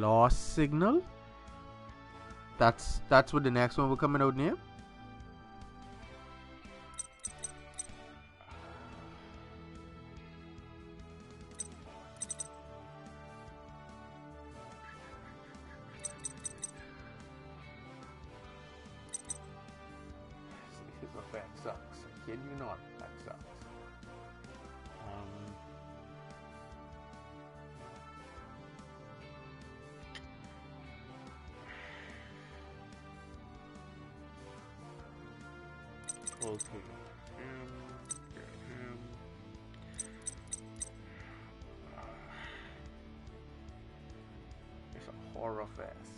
Lost signal. That's what the next one will coming out near. His effect sucks. I kid you not, that sucks. Okay. Get him. It's a horror fest.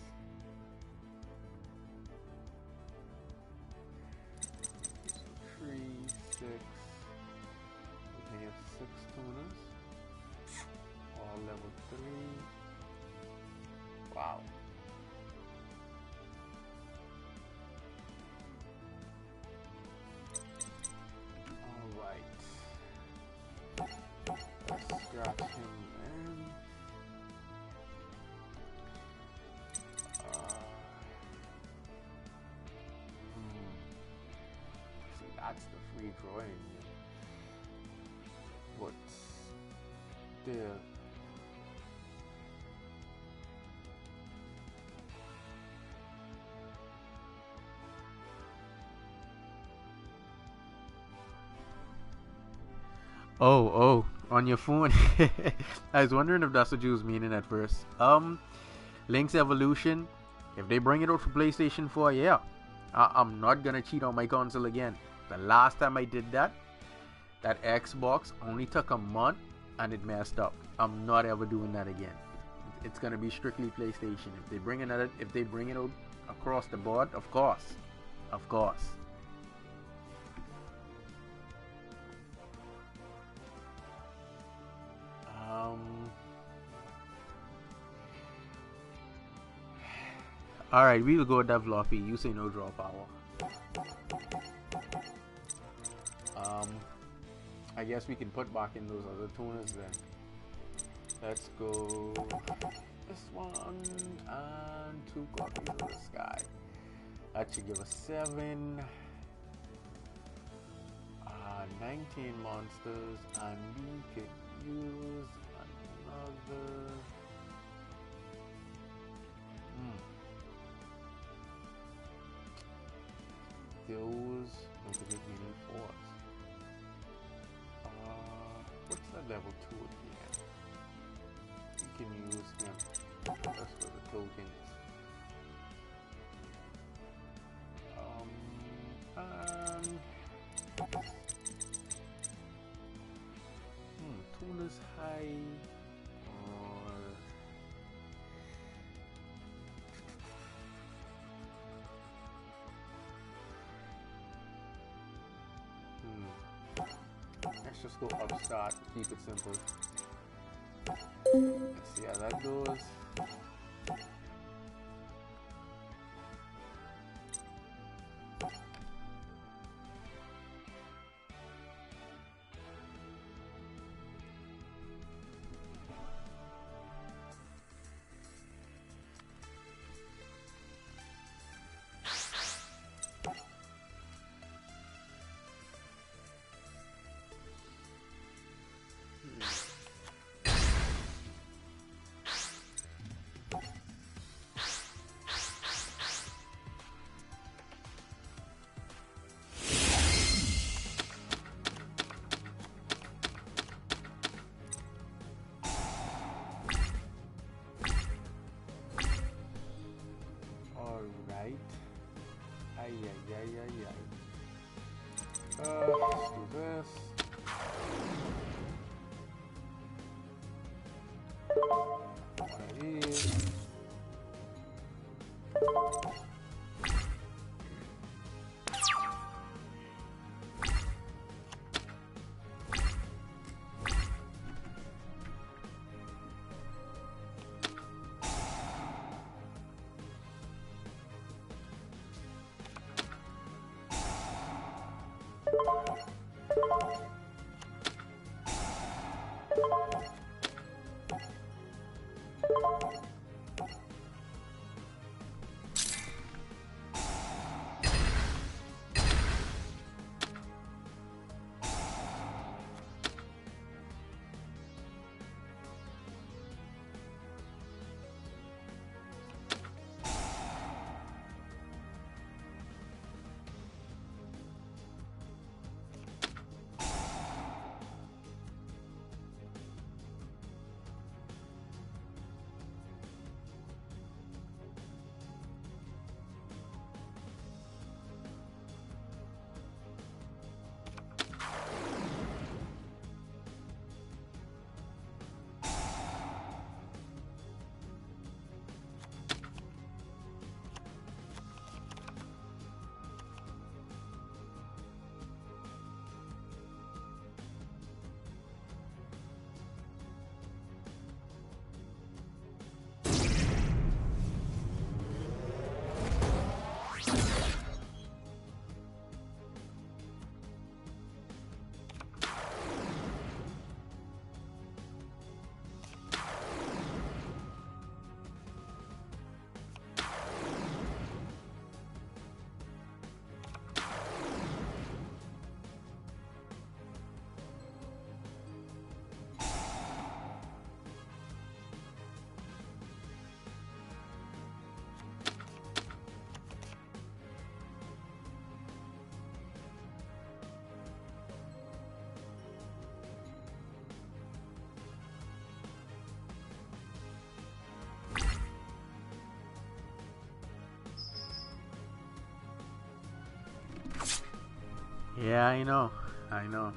So 3, 6. We have 6 tuners. All level 3. Wow. Let's scratch him in. See, that's the free drawing. But still. Oh, on your phone. I was wondering if that's what you was meaning at first. Link's Evolution, if they bring it out for PlayStation 4, yeah. I'm not gonna cheat on my console again. The last time I did that Xbox only took a month and it messed up. I'm not ever doing that again. It's gonna be strictly PlayStation. If they bring it out across the board, of course. Alright, we will go with that floppy. You say no draw power. I guess we can put back in those other tuners then. Let's go this one and 2 copies of the sky. That should give us 7. 19 monsters, and we could use another. Those don't give me any 4s. What's that level 2 again? We can use him just for the tokens. Let's just go upstart. Keep it simple. Let's see how that goes. Alright. Ay, ay, ay, ay, ay. Let's do this. One of these. Yeah, I know. I know.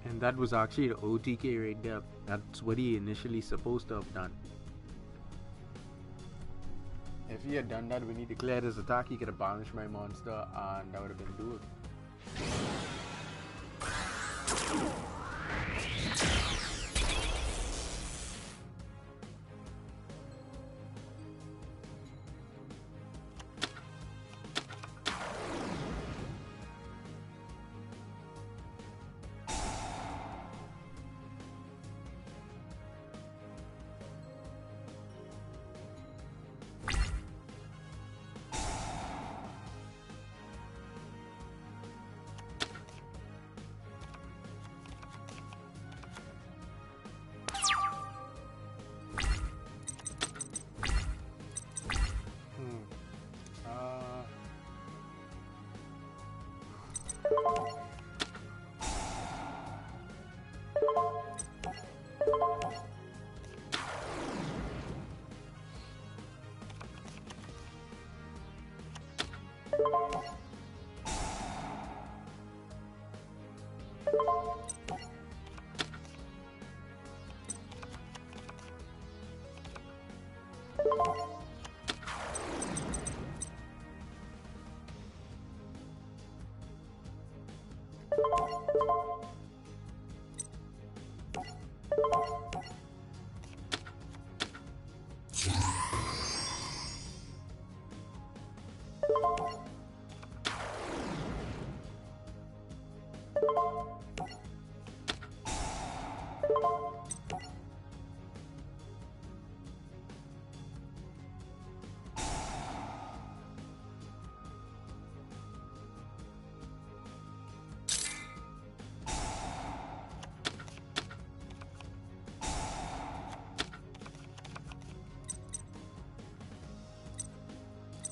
And that was actually the OTK right there. That's what he initially supposed to have done. If he had done that when he declared his attack, he could have banished my monster, and that would have been duel.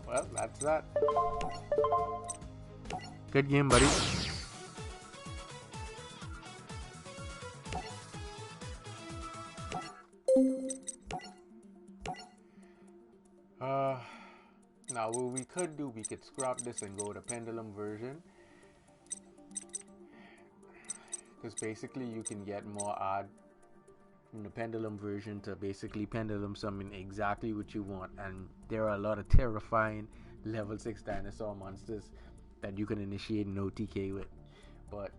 Well, that's that. Good game, buddy. Now what we could do, we could scrap this and go to pendulum version, because basically you can get more odd in the pendulum version to basically pendulum summon exactly what you want, and there are a lot of terrifying level 6 dinosaur monsters that you can initiate an OTK with. But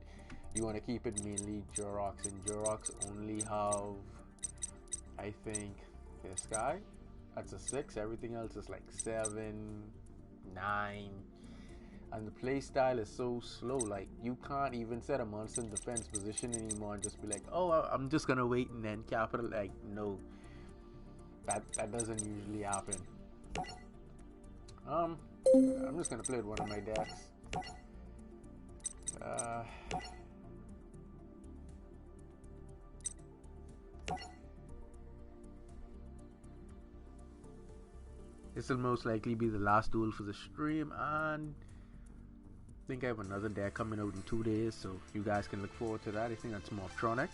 you want to keep it mainly Jurracs, and Jurracs only have, I think, this guy. That's a 6. Everything else is like 7, 9. And the play style is so slow. Like, you can't even set a monster in defense position anymore and just be like, oh, I'm just gonna wait and then capital. Like, no, that doesn't usually happen. I'm just gonna play with one of my decks. This will most likely be the last duel for the stream, and I think I have another deck coming out in 2 days, so you guys can look forward to that. I think that's Morphtronics.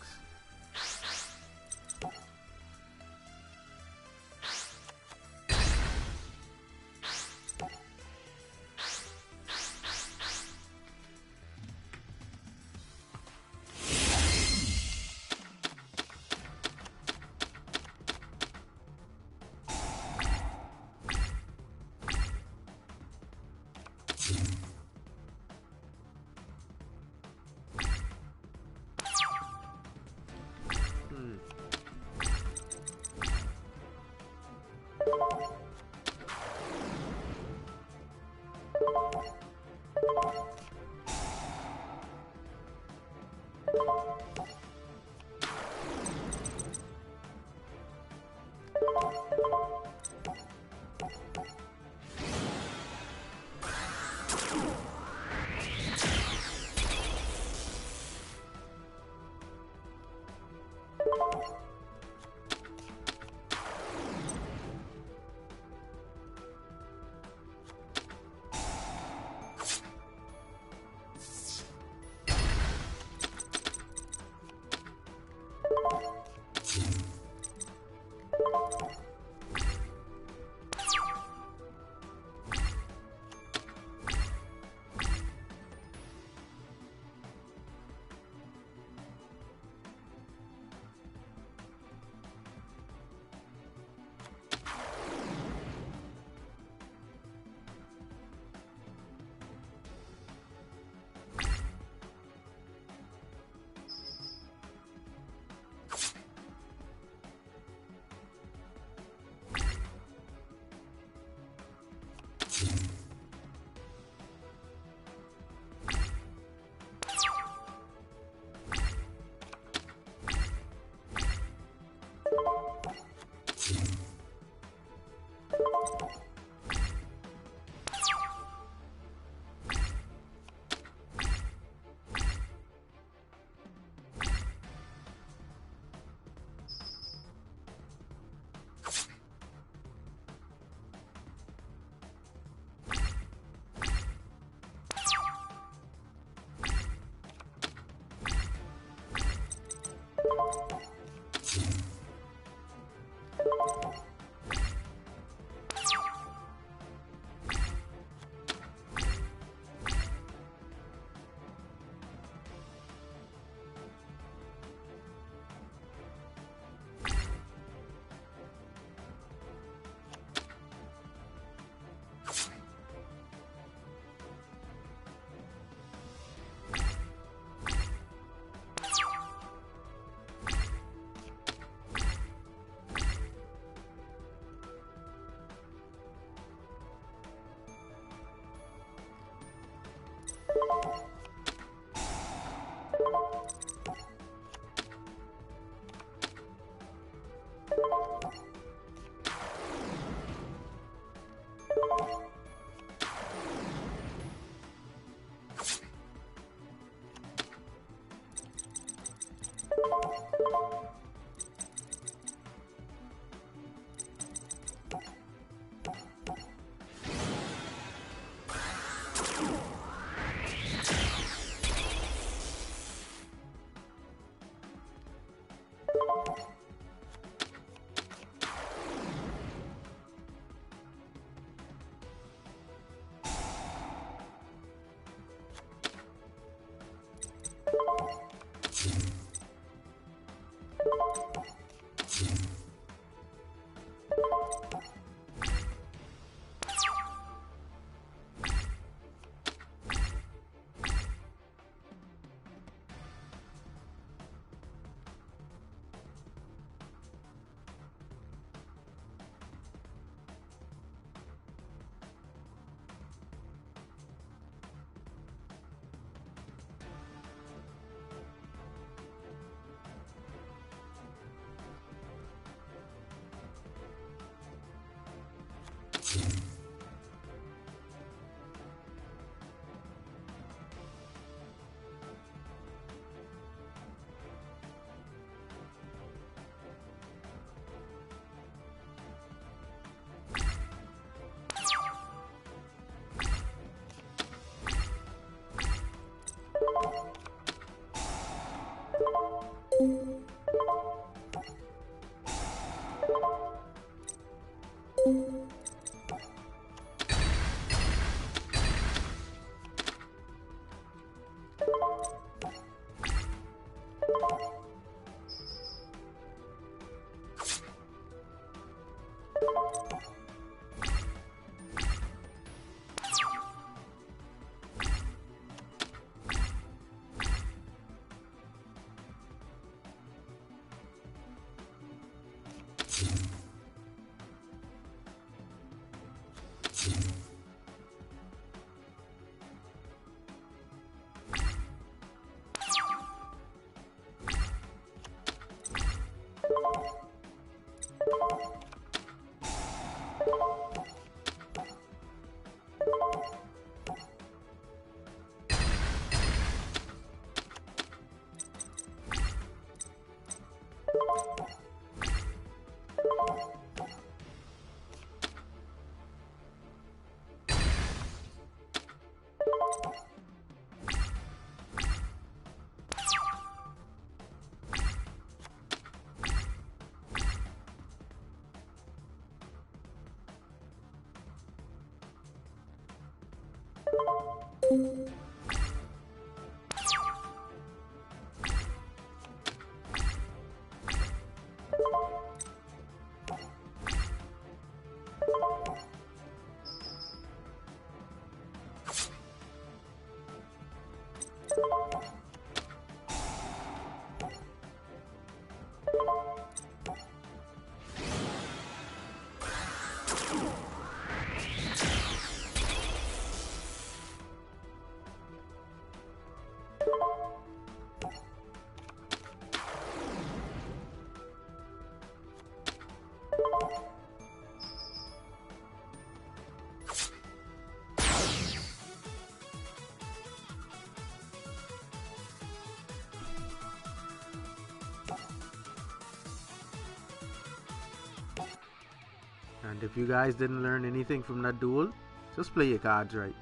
And if you guys didn't learn anything from that duel, just play your cards right.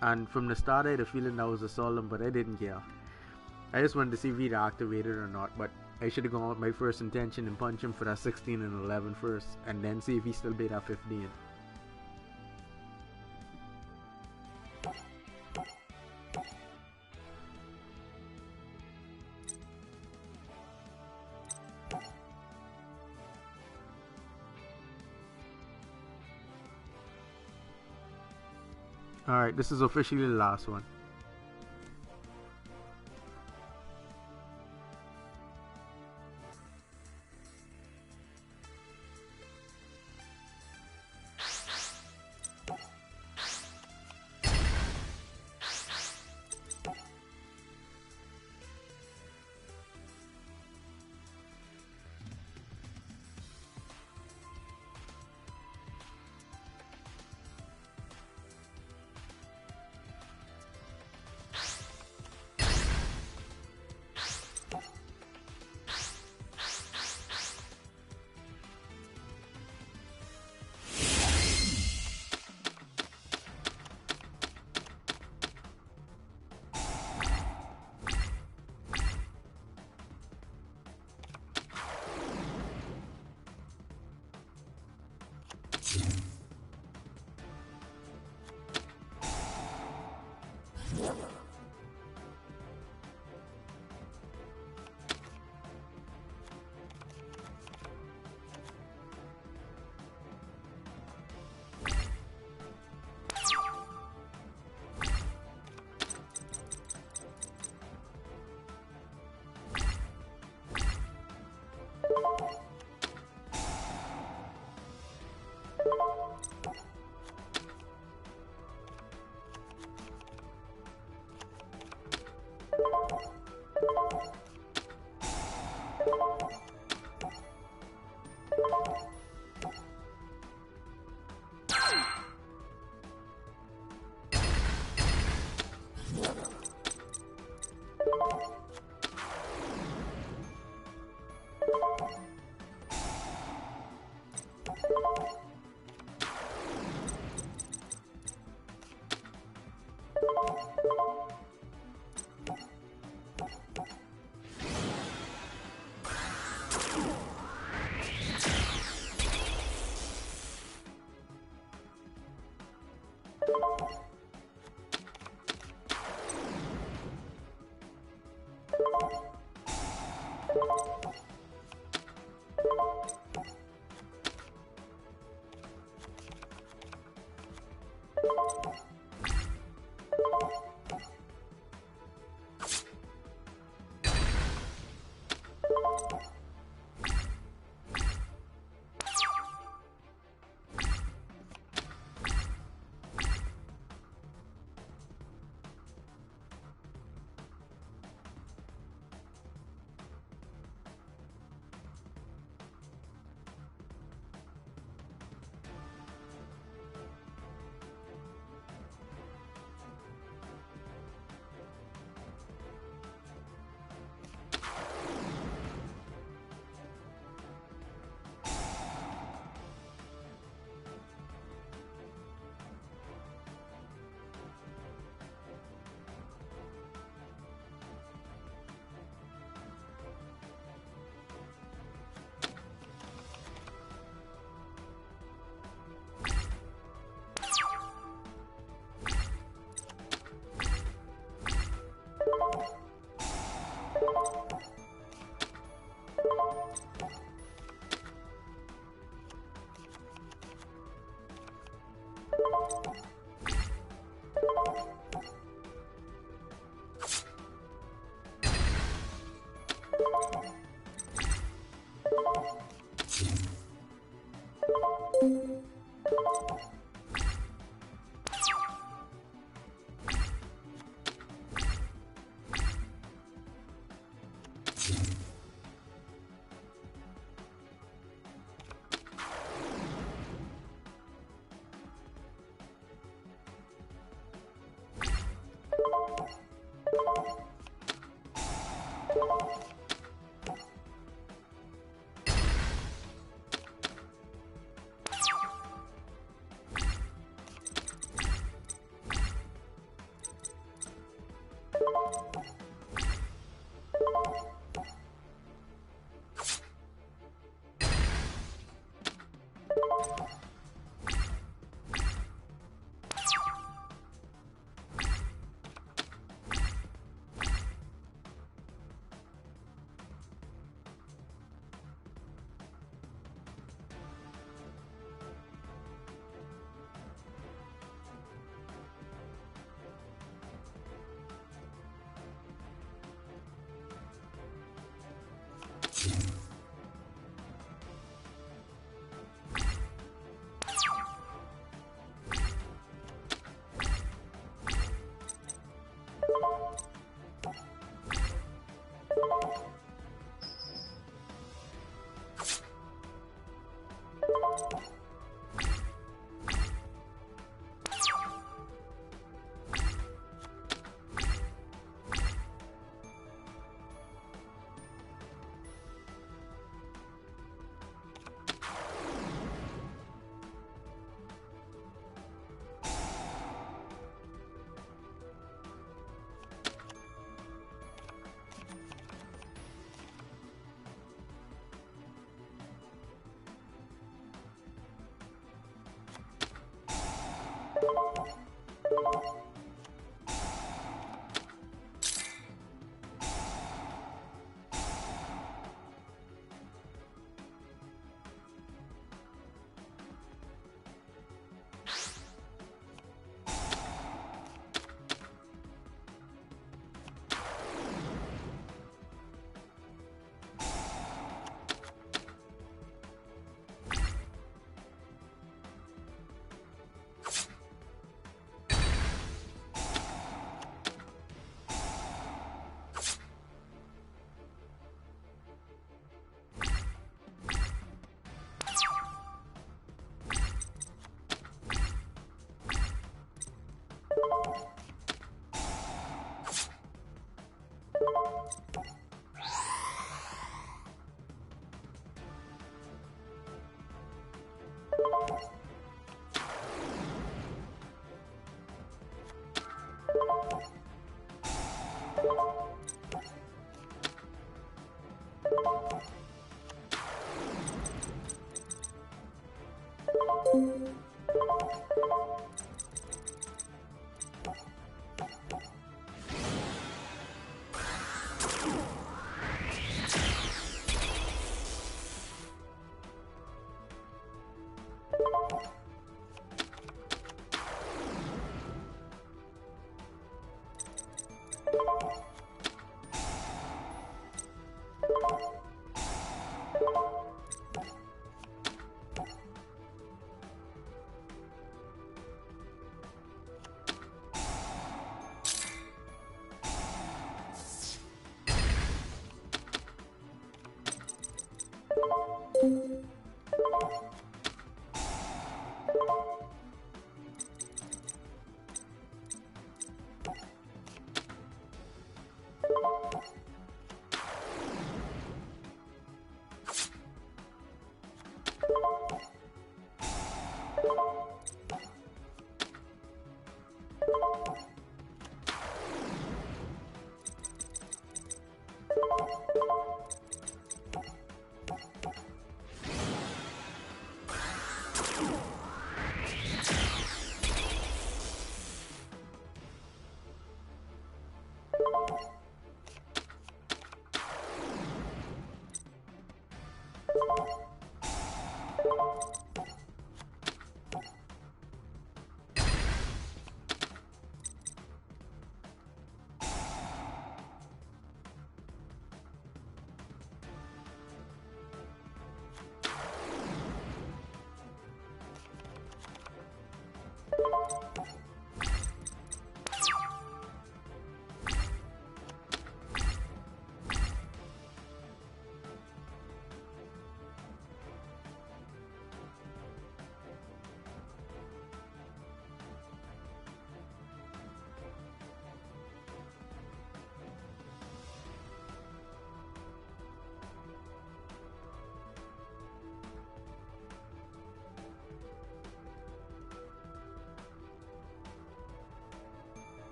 And from the start I had a feeling that was a solemn, but I didn't care. I just wanted to see if he'd activate it or not, but I should have gone with my first intention and punch him for that 16 and 11 first, and then see if he still beat that 15. Alright, this is officially the last one.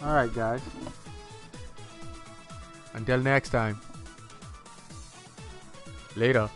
Alright, guys. Until next time. Later.